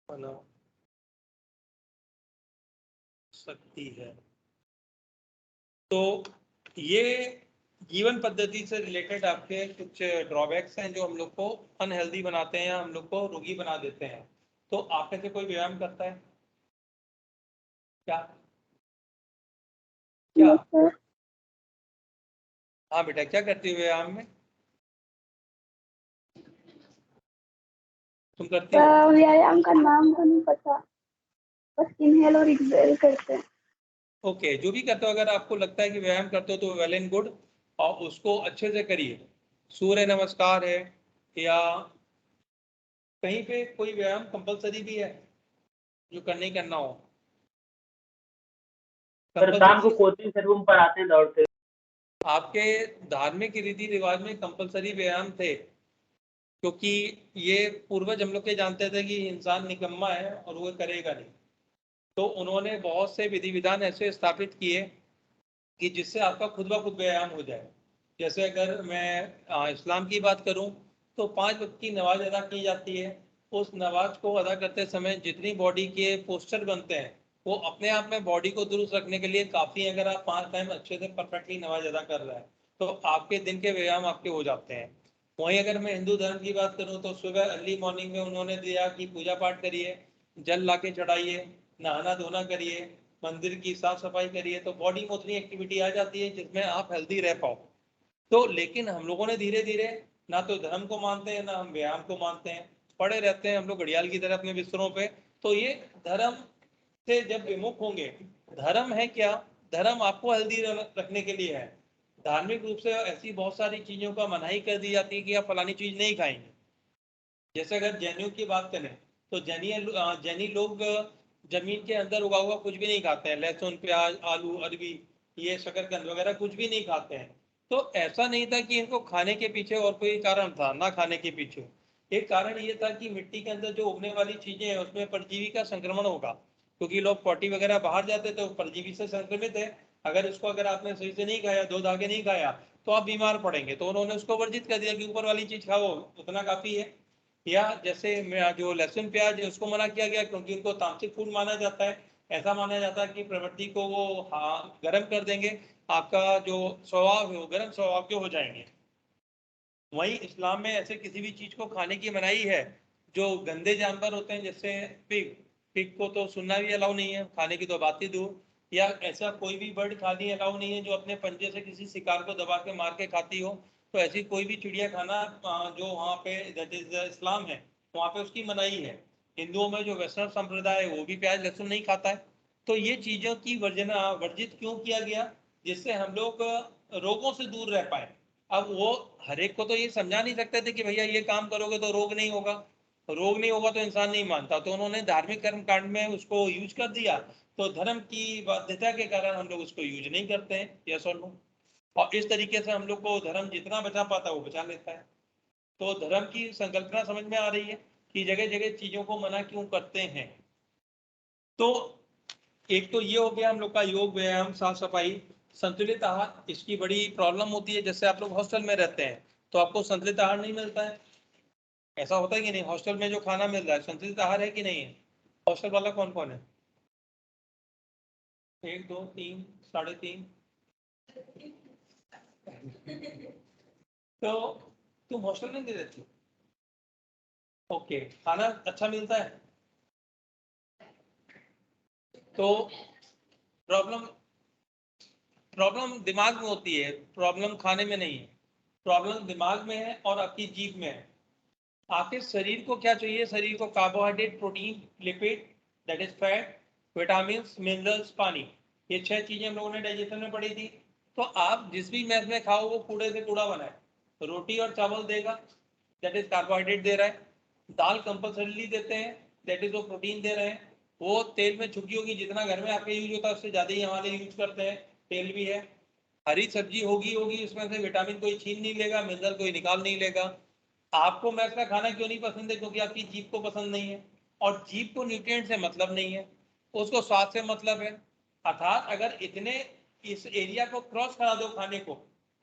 बना सकती है। तो ये जीवन पद्धति से रिलेटेड आपके कुछ ड्रॉबैक्स हैं जो हम लोग को अनहेल्दी बनाते हैं या हम लोग को रोगी बना देते हैं। तो आप में से कोई व्यायाम करता है क्या? क्या? Yes sir. हाँ बेटा, क्या करती हो व्यायाम में? तुम करती हो? व्यायाम का नाम तो नहीं पता, बस इनहेल और एक्सहेल करते हैं। ओके, जो भी करते हो, अगर आपको लगता है कि व्यायाम करते हो तो वेल एंड गुड, और उसको अच्छे से करिए। सूर्य नमस्कार है, या कहीं पे कोई व्यायाम कंपलसरी भी है जो करना ही करना हो? सर शाम को कंपलसरी कोचिंग से रूम पर आते हैं दौड़ते। आपके धार्मिक रीति रिवाज में कंपलसरी व्यायाम थे, क्योंकि ये पूर्वज हम लोग के जानते थे कि इंसान निकम्मा है और वो करेगा नहीं, तो उन्होंने बहुत से विधि विधान ऐसे स्थापित किए कि जिससे आपका खुद ब खुद व्यायाम हो जाए। जैसे अगर मैं इस्लाम की बात करूं तो 5 वक्त की नमाज अदा की जाती है। उस नमाज को अदा करते समय जितनी बॉडी के पोस्चर बनते हैं वो अपने आप में बॉडी को दुरुस्त रखने के लिए काफ़ी है। अगर आप 5 टाइम अच्छे से परफेक्टली नमाज अदा कर रहे हैं तो आपके दिन के व्यायाम आपके हो जाते हैं। वहीं अगर मैं हिंदू धर्म की बात करूं तो सुबह अर्ली मॉर्निंग में उन्होंने दिया कि पूजा पाठ करिए, जल ला के चढ़ाइए, नहाना धोना करिए, मंदिर की साफ सफाई करिए, तो बॉडी में उतनी एक्टिविटी आ जाती है जिसमें आप हेल्दी रह पाओ। तो लेकिन हम लोगों ने धीरे धीरे ना तो धर्म को मानते हैं ना हम व्यायाम को मानते हैं, पड़े रहते हैं हम लोग घड़ियाल की तरह अपने बिस्तरों पे। तो ये धर्म से जब विमुख होंगे, धर्म है क्या? धर्म आपको हेल्दी रखने के लिए है। धार्मिक रूप से ऐसी बहुत सारी चीजों का मनाही कर दी जाती है कि आप फलानी चीज नहीं खाएंगे। जैसे अगर जैनियों की बात करें तो जैनी लोग जमीन के अंदर उगा हुआ कुछ भी नहीं खाते हैं, लहसुन प्याज आलू अरबी ये शकरकंद वगैरह कुछ भी नहीं खाते हैं। तो ऐसा नहीं था कि इनको खाने के पीछे और कोई कारण था, ना खाने के पीछे एक कारण ये था कि मिट्टी के अंदर जो उगने वाली चीजें हैं उसमें परजीवी का संक्रमण होगा, क्योंकि लोग पॉटी वगैरह बाहर जाते तो परजीवी से संक्रमित है। अगर उसको अगर आपने सही से नहीं खाया, दूध आगे नहीं खाया, तो आप बीमार पड़ेंगे। तो उन्होंने उसको वर्जित कर दिया कि ऊपर वाली चीज खाओ, उतना काफी है। या जैसे जो लहसुन प्याज है उसको मना किया गया क्योंकि उनको तामसिक फूड माना जाता है। ऐसा माना जाता है कि प्रवृत्ति को वो गर्म कर देंगे, आपका जो स्वभाव है वो गर्म स्वभाव के हो जाएंगे। वहीं इस्लाम में ऐसे किसी भी चीज को खाने की मनाही है जो गंदे जानवर होते हैं, जैसे पिग, पिग को तो सुनना भी अलाउ नहीं है, खाने की तो बात ही दूर। या ऐसा कोई भी बर्ड खानी अलाउ नहीं है जो अपने पंजे से किसी शिकार को दबा के मार के खाती हो। तो ऐसी कोई भी चिड़िया खाना जो वहाँ पे दैट इज इस्लाम है वहाँ पे उसकी मनाही है। हिंदुओं में जो वैष्णव संप्रदाय है वो भी प्याज लहसुन नहीं खाता है। तो ये चीजों की वर्जित क्यों किया गया, जिससे हम लोग रोगों से दूर रह पाए। अब वो हर एक को तो ये समझा नहीं सकते थे कि भैया ये काम करोगे तो रोग नहीं होगा, रोग नहीं होगा तो इंसान नहीं मानता, तो उन्होंने धार्मिक कर्म कांड में उसको यूज कर दिया। तो धर्म की बाध्यता के कारण हम लोग उसको यूज नहीं करते हैं, यस और नो। और इस तरीके से हम लोग को धर्म जितना बचा पाता है वो बचा लेता है। तो धर्म की संकल्पना समझ में आ रही है कि जगह जगह चीजों को मना क्यों करते हैं। तो एक तो ये हो गया हम लोग का योग, व्यायाम, साफ सफाई, संतुलित आहार। इसकी बड़ी प्रॉब्लम होती है, जैसे आप लोग हॉस्टल में रहते हैं तो आपको संतुलित आहार नहीं मिलता है। ऐसा होता है कि नहीं, हॉस्टल में जो खाना मिल रहा है संतुलित आहार है कि नहीं है। हॉस्टल वाला कौन कौन है, 1 2 3 3.5। तो तुम हॉस्टल में नहीं रहती, ओके, खाना अच्छा मिलता है। तो प्रॉब्लम प्रॉब्लम दिमाग में होती है, प्रॉब्लम खाने में नहीं है, प्रॉब्लम दिमाग में है और आपकी जीभ में है। आखिर शरीर को क्या चाहिए, शरीर को carbohydrate, protein, lipid that is fat, vitamin, minerals, पानी। ये 6 चीजें हम लोगों ने डाइजेशन में पढ़ी थी। तो आप जिस भी मैस में खाओ वो कूड़े से कूड़ा बना है। रोटी और चावल देगा दैट इज कार्बोहाइड्रेट दे रहा है, दाल कंपल्सरीली देते हैं दैट इज वो प्रोटीन दे रहे हैं। वो तेल में छुट्टी होगी, जितना घर में आपके यूज होता है उससे ज्यादा ही हमारे यूज करते हैं, तेल भी है। हरी सब्जी होगी होगी उसमें से विटामिन कोई छीन नहीं लेगा, मिनरल कोई निकाल नहीं लेगा। आपको मैथ का खाना क्यों नहीं पसंद है, क्योंकि आपकी जीभ को पसंद नहीं है, और जीभ को न्यूट्रिएंट से मतलब नहीं है, उसको स्वाद से मतलब है। अर्थात अगर इतने इस एरिया को क्रॉस करा दो खाने को,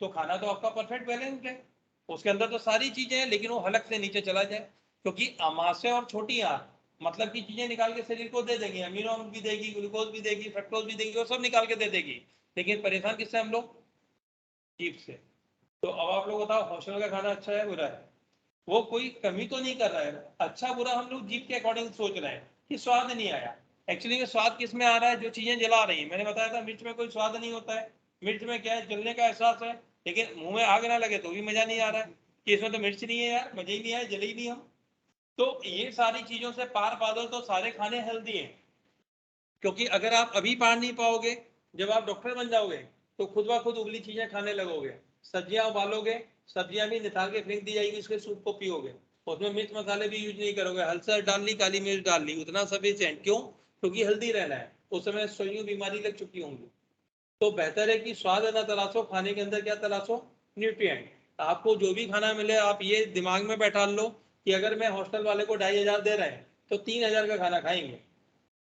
तो खाना तो आपका परफेक्ट बैलेंस्ड है, उसके अंदर तो सारी चीजें हैं, लेकिन वो हलक से नीचे चला जाए। क्योंकि अमाशय और छोटी आंत मतलब की चीजें निकाल के शरीर को दे देंगे, अमीनो भी देगी, ग्लूकोज भी देगी, फ्रक्टोज भी देगी, वो सब निकाल के दे देगी। लेकिन परेशान किससे हम लोग, जीभ से। तो अब आप लोग बताओ हॉस्टल का खाना अच्छा है बुरा है। वो कोई कमी तो नहीं कर रहा है, अच्छा बुरा हम लोग जीभ के अकॉर्डिंग सोच रहे हैं कि स्वाद नहीं आया। एक्चुअली में स्वाद किस में आ रहा है, जो चीजें जला रही है। मैंने बताया था मिर्च में कोई स्वाद नहीं होता है, मिर्च में क्या है, जलने का एहसास है। लेकिन मुंह में आग ना लगे तो भी मजा नहीं आ रहा है कि इसमें तो मिर्च नहीं है यार, मजा ही नहीं आया, जले ही नहीं हम। तो ये सारी चीजों से पार पा दो तो सारे खाने हेल्दी हैं। क्योंकि अगर आप अभी पार नहीं पाओगे, जब आप डॉक्टर बन जाओगे तो खुद ब खुद उबली चीजें खाने लगोगे। सब्जियां उबालोगे, सब्जियां भी निकाल के फेंक दी जाएगी, उसके सूप को पियोगे, उसमें मिर्च मसाले भी यूज नहीं करोगे, हल्सर डाल ली, काली मिर्च डाल ली, उतना सफिशिएंट। क्यों, क्योंकि हेल्दी रहना है, उस समय सोइयों बीमारी लग चुकी होंगी। तो बेहतर है कि स्वाद ना तलाशो, खाने के अंदर क्या तलाशो, न्यूट्रिएंट। आपको जो भी खाना मिले आप ये दिमाग में बैठा लो कि अगर मैं हॉस्टल वाले को 2,500 दे रहे हैं तो 3,000 का खाना खाएंगे,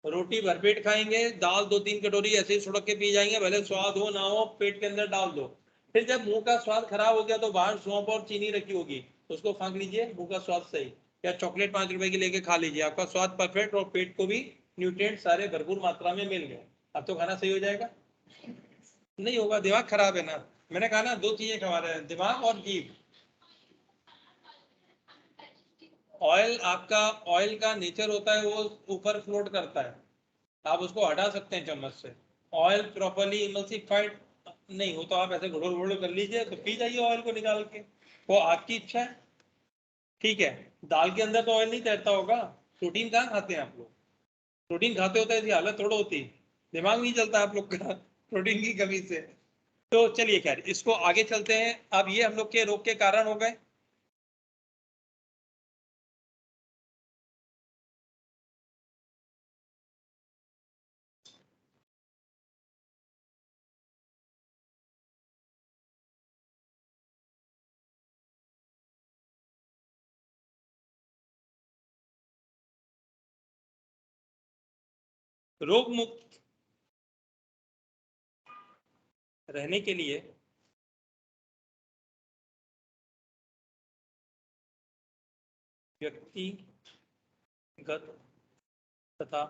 रोटी भरपेट खाएंगे, दाल 2-3 कटोरी ऐसे ही सुड़क के पी जाएंगे, भले स्वाद हो ना हो पेट के अंदर डाल दो। फिर जब मुंह का स्वाद खराब हो गया तो बाहर सौंफ और चीनी रखी होगी, उसको फाँक लीजिए, मुंह का स्वाद सही। या चॉकलेट 5 रुपए की लेके खा लीजिए, आपका स्वाद परफेक्ट और पेट को भी न्यूट्रिएंट सारे भरपूर मात्रा में मिल गए। अब तो खाना सही हो जाएगा, नहीं होगा, दिमाग खराब है ना। मैंने कहा ना, 2 चीजें खवा रहे हैं, दिमाग और जीभ। ऑयल, आपका ऑयल का नेचर होता है वो ऊपर फ्लोट करता है, आप उसको हटा सकते हैं चम्मच से। ऑयल प्रॉपरली इमल्सिफाइड नहीं हो तो आप ऐसे घोड़ो घोड़ो कर लीजिए तो पी जाइए ऑयल को निकाल के, वो आपकी इच्छा है। ठीक है, दाल के अंदर तो ऑयल नहीं तैरता होगा, प्रोटीन कहाँ खाते हैं आप लोग, प्रोटीन खाते होते ऐसी हालत थोड़ा होती, दिमाग नहीं चलता आप लोग का प्रोटीन की कमी से। तो चलिए खैर इसको आगे चलते हैं। अब ये हम लोग के रोग के कारण हो गए। रोग मुक्त रहने के लिए व्यक्तिगत तथा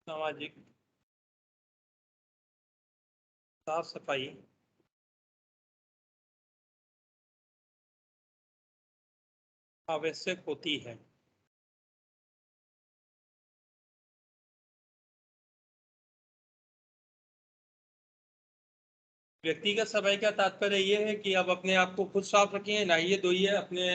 सामाजिक साफ सफाई आवश्यक होती है। व्यक्तिगत सफाई का तात्पर्य ये है कि आप अपने आप को खुद साफ रखिए, नहाइए धोइए, अपने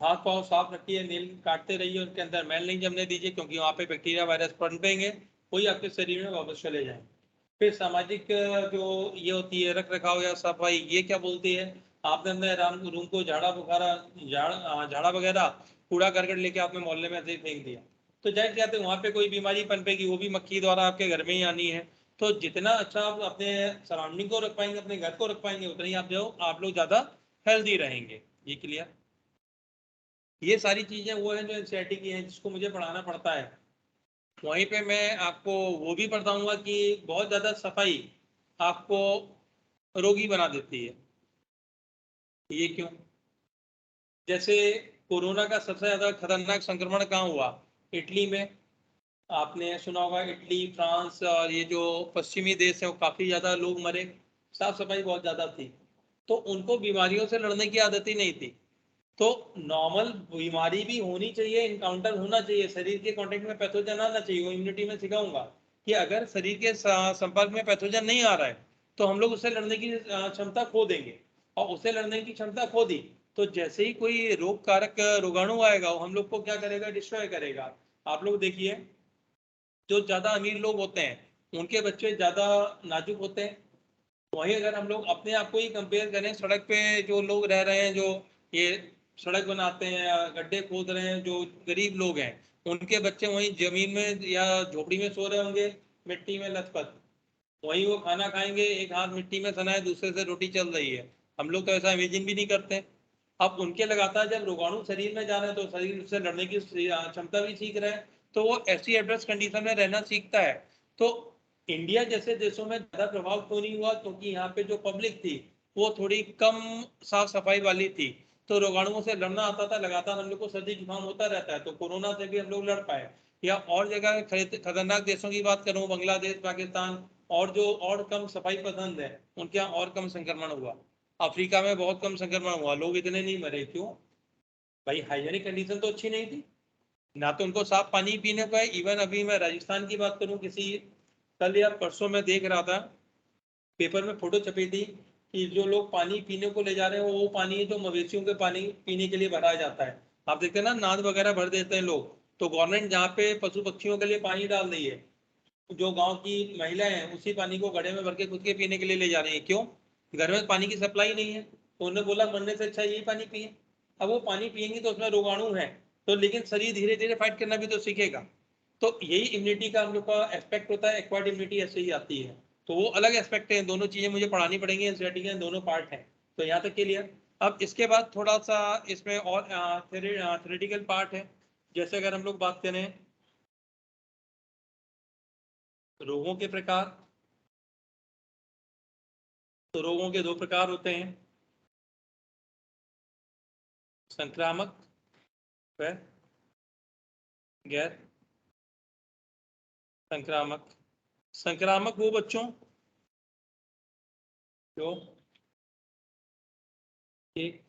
हाथ पांव साफ रखिए, नेल काटते रहिए, उनके अंदर मैल नहीं जमने दीजिए, क्योंकि वहाँ पे बैक्टीरिया वायरस पनपेंगे, वही आपके शरीर में वापस चले जाएंगे। फिर सामाजिक जो ये होती है रख रखाव या सफाई, ये क्या बोलती है, आपने अपने रूम को झाड़ा वगैरह कूड़ा करकट लेके आपने मोहल्ले में ऐसे ही फेंक दिया, तो जाहिर जाते वहाँ पे कोई बीमारी पनपेगी, वो भी मक्खी द्वारा आपके घर में ही आनी है। तो जितना अच्छा आप अपने सराउंडिंग को रख पाएंगे, अपने घर को रख पाएंगे, उतना ही आप लोग ज्यादा हेल्दी रहेंगे। ये क्लियर? ये सारी चीजें वो है जो एनसीईआरटी की हैं, जिसको मुझे पढ़ाना पड़ता है। वहीं पे मैं आपको वो भी बताऊंगा कि बहुत ज्यादा सफाई आपको रोगी बना देती है। ये क्यों? जैसे कोरोना का सबसे ज्यादा खतरनाक संक्रमण कहाँ हुआ? इटली में। आपने सुना होगा इटली, फ्रांस और ये जो पश्चिमी देश है, वो काफी ज्यादा लोग मरे, साफ सफाई बहुत ज्यादा थी, तो उनको बीमारियों से लड़ने की आदत ही नहीं थी। तो नॉर्मल बीमारी भी होनी चाहिए, इनकाउंटर होना चाहिए, शरीर के कांटेक्ट में पैथोजन आना चाहिए। वो इम्यूनिटी में सिखाऊंगा कि अगर शरीर के संपर्क में पैथोजन नहीं आ रहा है तो हम लोग उससे लड़ने की क्षमता खो देंगे, और उससे लड़ने की क्षमता खो दी तो जैसे ही कोई रोग कारक रोगाणु आएगा वो हम लोग को क्या करेगा, डिस्ट्रॉय करेगा। आप लोग देखिए, जो ज्यादा अमीर लोग होते हैं उनके बच्चे ज्यादा नाजुक होते हैं। वहीं अगर हम लोग अपने आप को ही कंपेयर करें, सड़क पे जो लोग रह रहे हैं, जो ये सड़क बनाते हैं या गड्ढे खोद रहे हैं, जो गरीब लोग हैं, उनके बच्चे वहीं जमीन में या झोपड़ी में सो रहे होंगे, मिट्टी में लथपथ। वहीं वो खाना खाएंगे, एक हाथ मिट्टी में सना है, दूसरे से रोटी चल रही है। हम लोग तो ऐसा इमेजिन भी नहीं करते। अब उनके लगातार जब रोगाणु शरीर में जा रहे हैं तो शरीर उससे लड़ने की क्षमता भी सीख रहे हैं, तो वो ऐसी एडवर्स कंडीशन में रहना सीखता है। तो इंडिया जैसे देशों में ज्यादा प्रभाव क्यों नहीं हुआ? क्योंकि यहाँ पे जो पब्लिक थी वो थोड़ी कम साफ सफाई वाली थी, तो रोगाणुओं से लड़ना आता था। लगातार हम लोग को सर्दी जुकाम होता रहता है, तो कोरोना से भी हम लोग लड़ पाए। या और जगह खतरनाक देशों की बात करूं, बांग्लादेश, पाकिस्तान, और जो और कम सफाई पसंद है उनके यहाँ और कम संक्रमण हुआ। अफ्रीका में बहुत कम संक्रमण हुआ, लोग इतने नहीं मरे। क्यों? भाई हाइजेनिक कंडीशन तो अच्छी नहीं थी ना, तो उनको साफ पानी पीने को है। इवन अभी मैं राजस्थान की बात करूं, किसी कल या परसों में देख रहा था, पेपर में फोटो छपी थी कि जो लोग पानी पीने को ले जा रहे हैं वो पानी है जो मवेशियों के पानी पीने के लिए भरा जाता है। आप देखते हैं ना, नाद वगैरह भर देते हैं लोग, तो गवर्नमेंट जहाँ पे पशु पक्षियों के लिए पानी डाल रही है, जो गांव की महिलाएं हैं उसी पानी को घड़े में भर के खुद के पीने के लिए ले जा रही है। क्यों? घर में पानी की सप्लाई नहीं है, तो उन्होंने बोला मरने से अच्छा यही पानी पिए। अब वो पानी पिएंगे तो उसमें रोगाणु है, तो लेकिन शरीर धीरे धीरे फाइट करना भी तो सीखेगा। तो यही इम्यूनिटी का हम लोग का एस्पेक्ट होता है, एक्वायर्ड इम्यूनिटी ऐसे ही आती है। तो वो अलग एस्पेक्ट है, दोनों चीजें मुझे पढ़ानी पड़ेंगी, एनसीईआरटी के दोनों पार्ट हैं। तो यहाँ तक क्लियर। अब इसके बाद थोड़ा सा इसमें और थ्योरेटिकल पार्ट है। जैसे अगर हम लोग बात करें रोगों के प्रकार, तो रोगों के दो प्रकार होते हैं, संक्रामक व गैर संक्रामक। संक्रामक वो बच्चों जो एक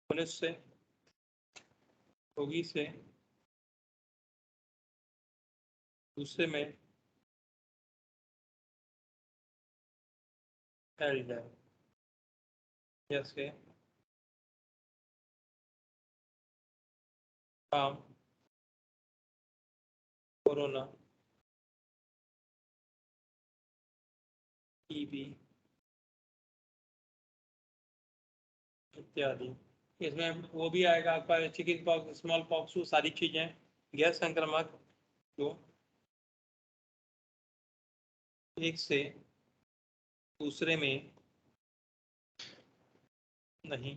मनुष्य रोगी से दूसरे में फैल जाए, जैसे काम, कोरोना, टीबी इत्यादि। इसमें वो भी आएगा आपका चिकन पॉक्स, स्मॉल पॉक्स, वो सारी चीजें गैर संक्रामक जो एक से दूसरे में नहीं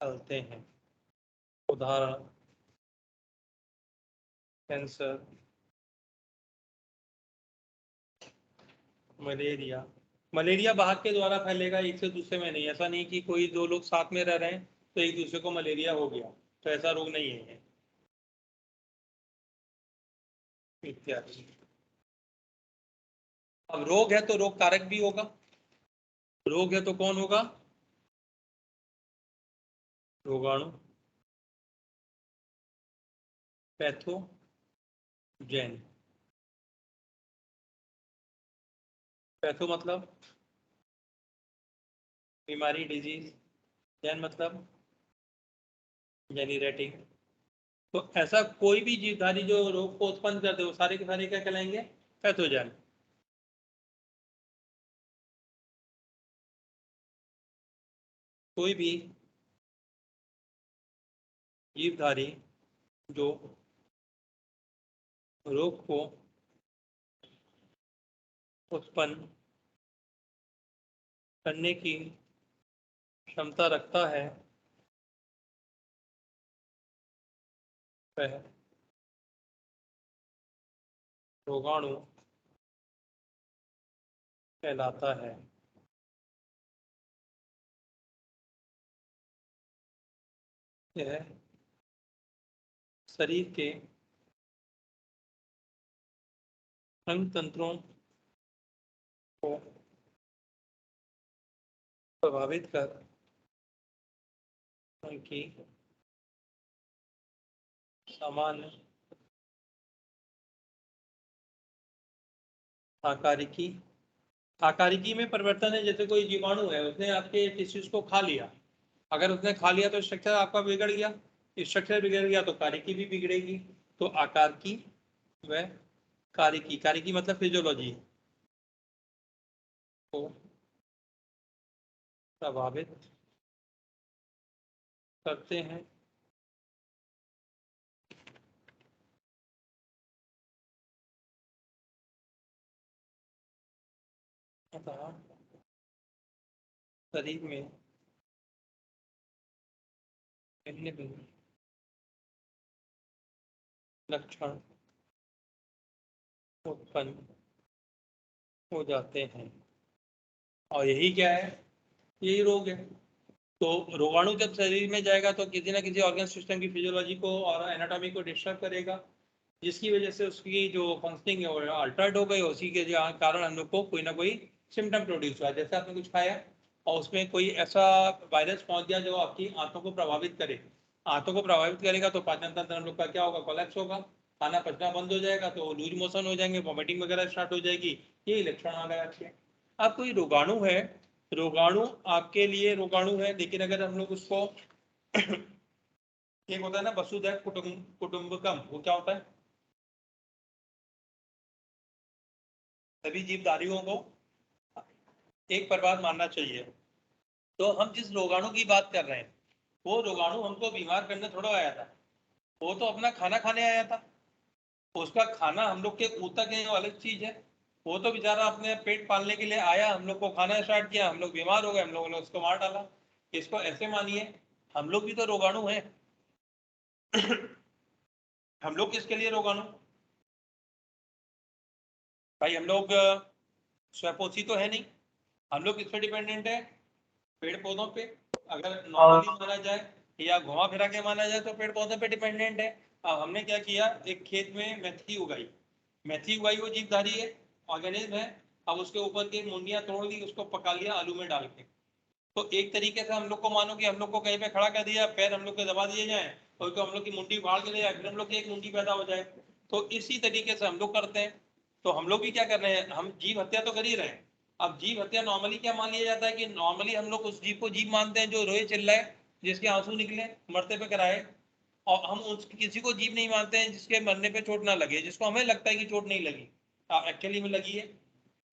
फैलते हैं। उदाहरण कैंसर, मलेरिया, मलेरिया बाहर के द्वारा फैलेगा, एक से दूसरे में नहीं। ऐसा नहीं कि कोई दो लोग साथ में रह रहे हैं तो एक दूसरे को मलेरिया हो गया, तो ऐसा रोग नहीं है इत्यादि। अब रोग है तो रोग कारक भी होगा। रोग है तो कौन होगा? रोगाणु, पैथोजेन। पैथो मतलब बीमारी, डिजीज। जैन मतलब जेनिरेटिंग। तो ऐसा कोई भी जीवधारी जो रोग को उत्पन्न कर दे वो सारे के सारे क्या कहलाएंगे? पैथोजन। कोई भी जीवधारी जो रोग को उत्पन्न करने की क्षमता रखता है वह रोगाणु कहलाता है। यह शरीर के अंग तंत्रों को प्रभावित कर उनकी सामान्य आकारिकी में परिवर्तन है। जैसे कोई जीवाणु है, उसने आपके टिश्यूज को खा लिया, अगर उसने खा लिया तो स्ट्रक्चर आपका बिगड़ गया, स्ट्रक्चर बिगड़ गया तो कारिकी भी बिगड़ेगी। तो आकार की व कारिकी, कारिकी मतलब फिजियोलॉजी को प्रभावित करते हैं। अतः शरीर में भिन्न भिन्न लक्षण उत्पन्न हो जाते हैं, और यही क्या है? यही रोग है। तो रोगाणु जब शरीर में जाएगा तो किसी ना किसी ऑर्गन सिस्टम की फिजियोलॉजी को और एनाटॉमी को डिस्टर्ब करेगा, जिसकी वजह से उसकी जो फंक्शनिंग है वो अल्टर्ड हो गई। उसी के कारण हम लोग को कोई ना कोई सिम्टम प्रोड्यूस हुआ। जैसे आपने कुछ खाया और उसमें कोई ऐसा वायरस पहुंच गया जो आपकी आंतों को प्रभावित करे, आंतों को प्रभावित करेगा तो पाचन तंत्र हम लोग का क्या होगा? कोलैप्स होगा, खाना पचना बंद हो जाएगा, तो लूज मोशन हो जाएंगे, वॉमिटिंग वगैरह स्टार्ट हो जाएगी। यही लक्षण आ गए आपके। अब कोई रोगाणु है, रोगाणु आपके लिए रोगाणु है, लेकिन अगर हम लोग उसको एक होता है ना वसुधैव कुटुंबकम, वो क्या होता है? सभी जीवधारियों को एक परिवार मानना चाहिए। तो हम जिस रोगाणु की बात कर रहे हैं वो रोगाणु हमको बीमार करने थोड़ा आया था, वो तो अपना खाना खाने आया था। उसका खाना हम लोग के ऊतक है, वो अलग चीज है। वो तो बेचारा अपने पेट पालने के लिए आया, हम लोग को खाना स्टार्ट किया, हम लोग बीमार हो गए, हम लोगों ने उसको मार डाला। इसको ऐसे मानिए हम लोग भी तो रोगाणु हैं। हम लोग किसके लिए रोगाणु? भाई हम लोग स्वपोषी तो है नहीं, हम लोग किस पे डिपेंडेंट है? पेड़ पौधों पे। अगर नॉर्मली माना जाए या घुमा फिरा के माना जाए तो पेड़ पौधों पे डिपेंडेंट है। अब हमने क्या किया, एक खेत में मेथी उगाई, मेथी उगाई वो जीवधारी है, ऑर्गेनिज्म है। अब उसके ऊपर की मुंडियां तोड़ दी, उसको पका लिया आलू में डाल के। तो एक तरीके से हम लोग को मानो कि हम लोग को कहीं पे खड़ा कर दिया, पैर हम लोग के दबा दिए जाए और तो हम लोग की मुंडी उखाड़ के ले जाए, फिर हम लोग की एक मुंडी पैदा हो जाए। तो इसी तरीके से हम लोग करते हैं। तो हम लोग भी क्या कर रहे हैं, हम जीव हत्या तो कर ही रहे हैं। अब जीव हत्या नॉर्मली क्या मान लिया जाता है कि नॉर्मली हम लोग उस जीव को जीव मानते हैं जो रोए चिल्लाए, जिसके आंसू निकले, मरते पे कराए। और हम उस किसी को जीव नहीं मानते हैं जिसके मरने पे चोट ना लगे, जिसको हमें लगता है कि चोट नहीं लगी, एक्चुअली में लगी है।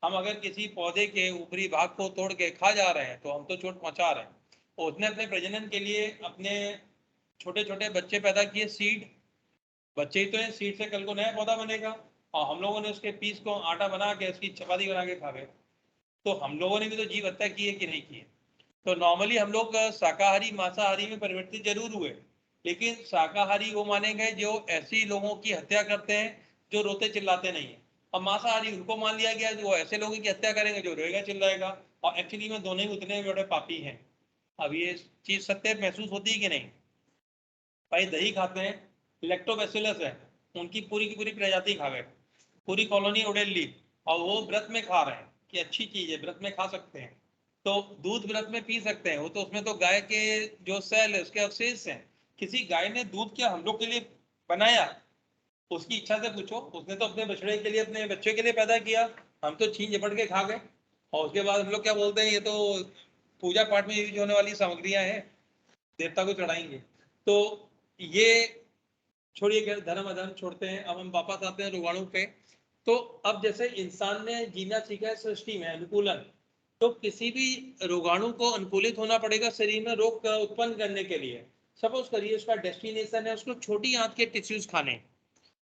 हम अगर किसी पौधे के ऊपरी भाग को तोड़ के खा जा रहे हैं तो हम तो चोट पहुंचा रहे हैं। और उसने अपने प्रजनन के लिए अपने छोटे छोटे बच्चे पैदा किए, सीड, बच्चे ही तो हैं, सीड से कल को नया पौधा बनेगा। और हम लोगों ने उसके पीस को आटा बना के उसकी चपाती बना के खा गए। तो हम लोगों ने भी तो जीव हत्या की है कि नहीं की है? तो नॉर्मली हम लोग शाकाहारी मांसाहारी में परिवर्तित जरूर हुए, लेकिन शाकाहारी वो माने गए जो ऐसी लोगों की हत्या करते हैं जो रोते चिल्लाते नहीं है। अब मांसाहारी उनको मान लिया गया जो ऐसे लोगों की हत्या करेंगे जो रोएगा चिल्लाएगा, और एक्चुअली में दोनों ही उतने बड़े पापी हैं। अब ये चीज सत्य महसूस होती है कि नहीं? भाई दही खाते हैं, लैक्टोबैसिलस है, उनकी पूरी की पूरी प्रजाति खा गए, पूरी कॉलोनी उड़ेल ली, और वो व्रत में खा रहे हैं कि अच्छी चीज है, व्रत में खा सकते हैं। तो दूध व्रत में पी सकते हैं, वो तो उसमें तो गाय के जो सेल है उसके अवशेष हैं। किसी गाय ने दूध क्या हम लोग के लिए बनाया? उसकी इच्छा से पूछो, उसने तो अपने बछड़े के लिए, अपने बच्चे के लिए पैदा किया, हम तो छीन झपट के खा गए। और उसके बाद हम लोग क्या बोलते हैं, ये तो पूजा पाठ में यूज होने वाली सामग्रियां हैं, देवता को चढ़ाएंगे। तो ये छोड़िए, धर्म अधर्म छोड़ते हैं, अब हम वापस आते हैं रोगाणु पे। तो अब जैसे इंसान ने जीना सीखा है सृष्टि में अनुकूलन, तो किसी भी रोगाणु को अनुकूलित होना पड़ेगा शरीर में रोग उत्पन्न करने के लिए। सपोज करिए उसका डेस्टिनेशन है उसको छोटी आंत के टिश्यूज खाने,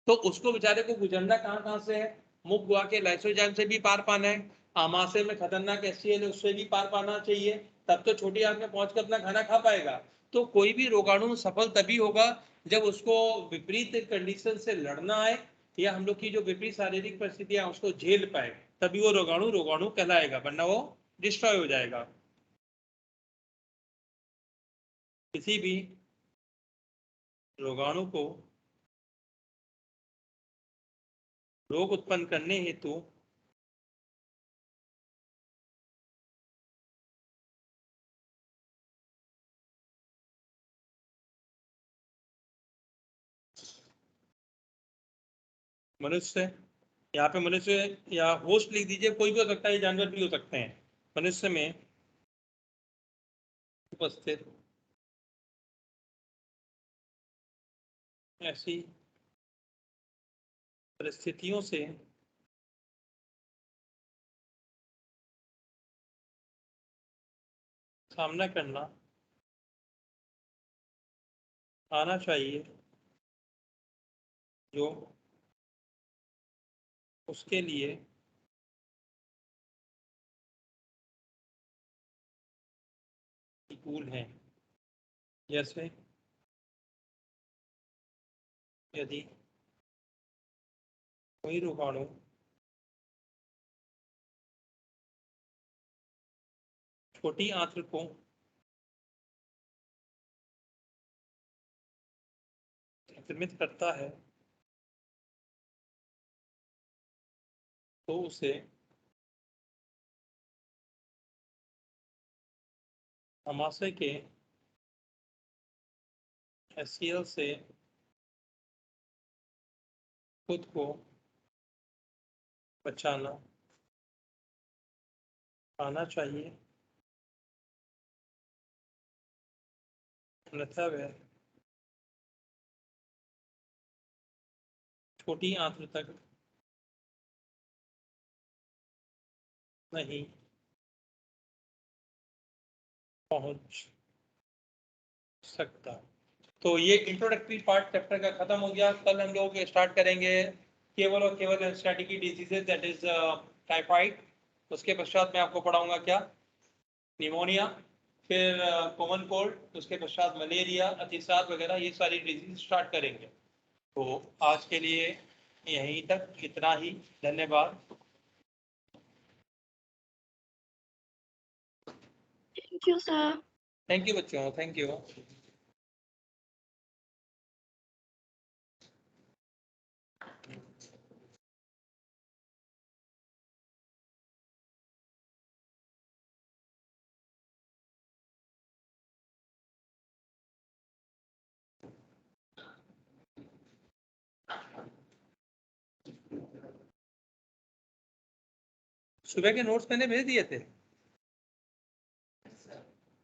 तो उसको बेचारे को गुजरना कहाँ कहाँ से है? मुख गुआ के लाइसोजाइम से भी पार पाना है, आमाशय में खतरनाक एचसीएल है उससे भी पार पाना चाहिए, तब तो छोटी आंत में पहुंचकर अपना खाना खा पाएगा। तो कोई भी रोगाणु सफल तभी होगा जब उसको विपरीत कंडीशन से लड़ना आए, या हम लोग की जो विपरीत शारीरिक परिस्थितियां उसको झेल पाए, तभी वो रोगाणु रोगाणु कहलाएगा, वरना वो डिस्ट्रॉय हो जाएगा। किसी भी रोगाणु को रोग उत्पन्न करने हेतु मनुष्य, यहाँ पे मनुष्य या होस्ट लिख दीजिए, कोई भी हो सकता है, जानवर भी हो सकते हैं, मनुष्य में उपस्थित ऐसी परिस्थितियों से सामना करना आना चाहिए जो उसके लिए अनुकूल है। जैसे यदि कोई रोगाणु छोटी आंत्र को संक्रमित करता है तो उसे आमाशय के एचसीएल से खुद को बचाना आना चाहिए, अन्यथा वह छोटी आंत्र तक नहीं पहुंच सकता। तो ये इंट्रोडक्टरी पार्ट चैप्टर का खत्म हो गया। कल हम लोग स्टार्ट करेंगे केवल और केवल static diseases, that is typhoid. उसके पश्चात मैं आपको पढ़ाऊंगा क्या, निमोनिया, फिर कॉमन कोल्ड, उसके पश्चात मलेरिया, अतिसार वगैरह, ये सारी डिजीज स्टार्ट करेंगे। तो आज के लिए यहीं तक, इतना ही। धन्यवाद। Thank you, sir. Thank you बच्चों, थैंक यू। सुबह के नोट्स मैंने भेज दिए थे।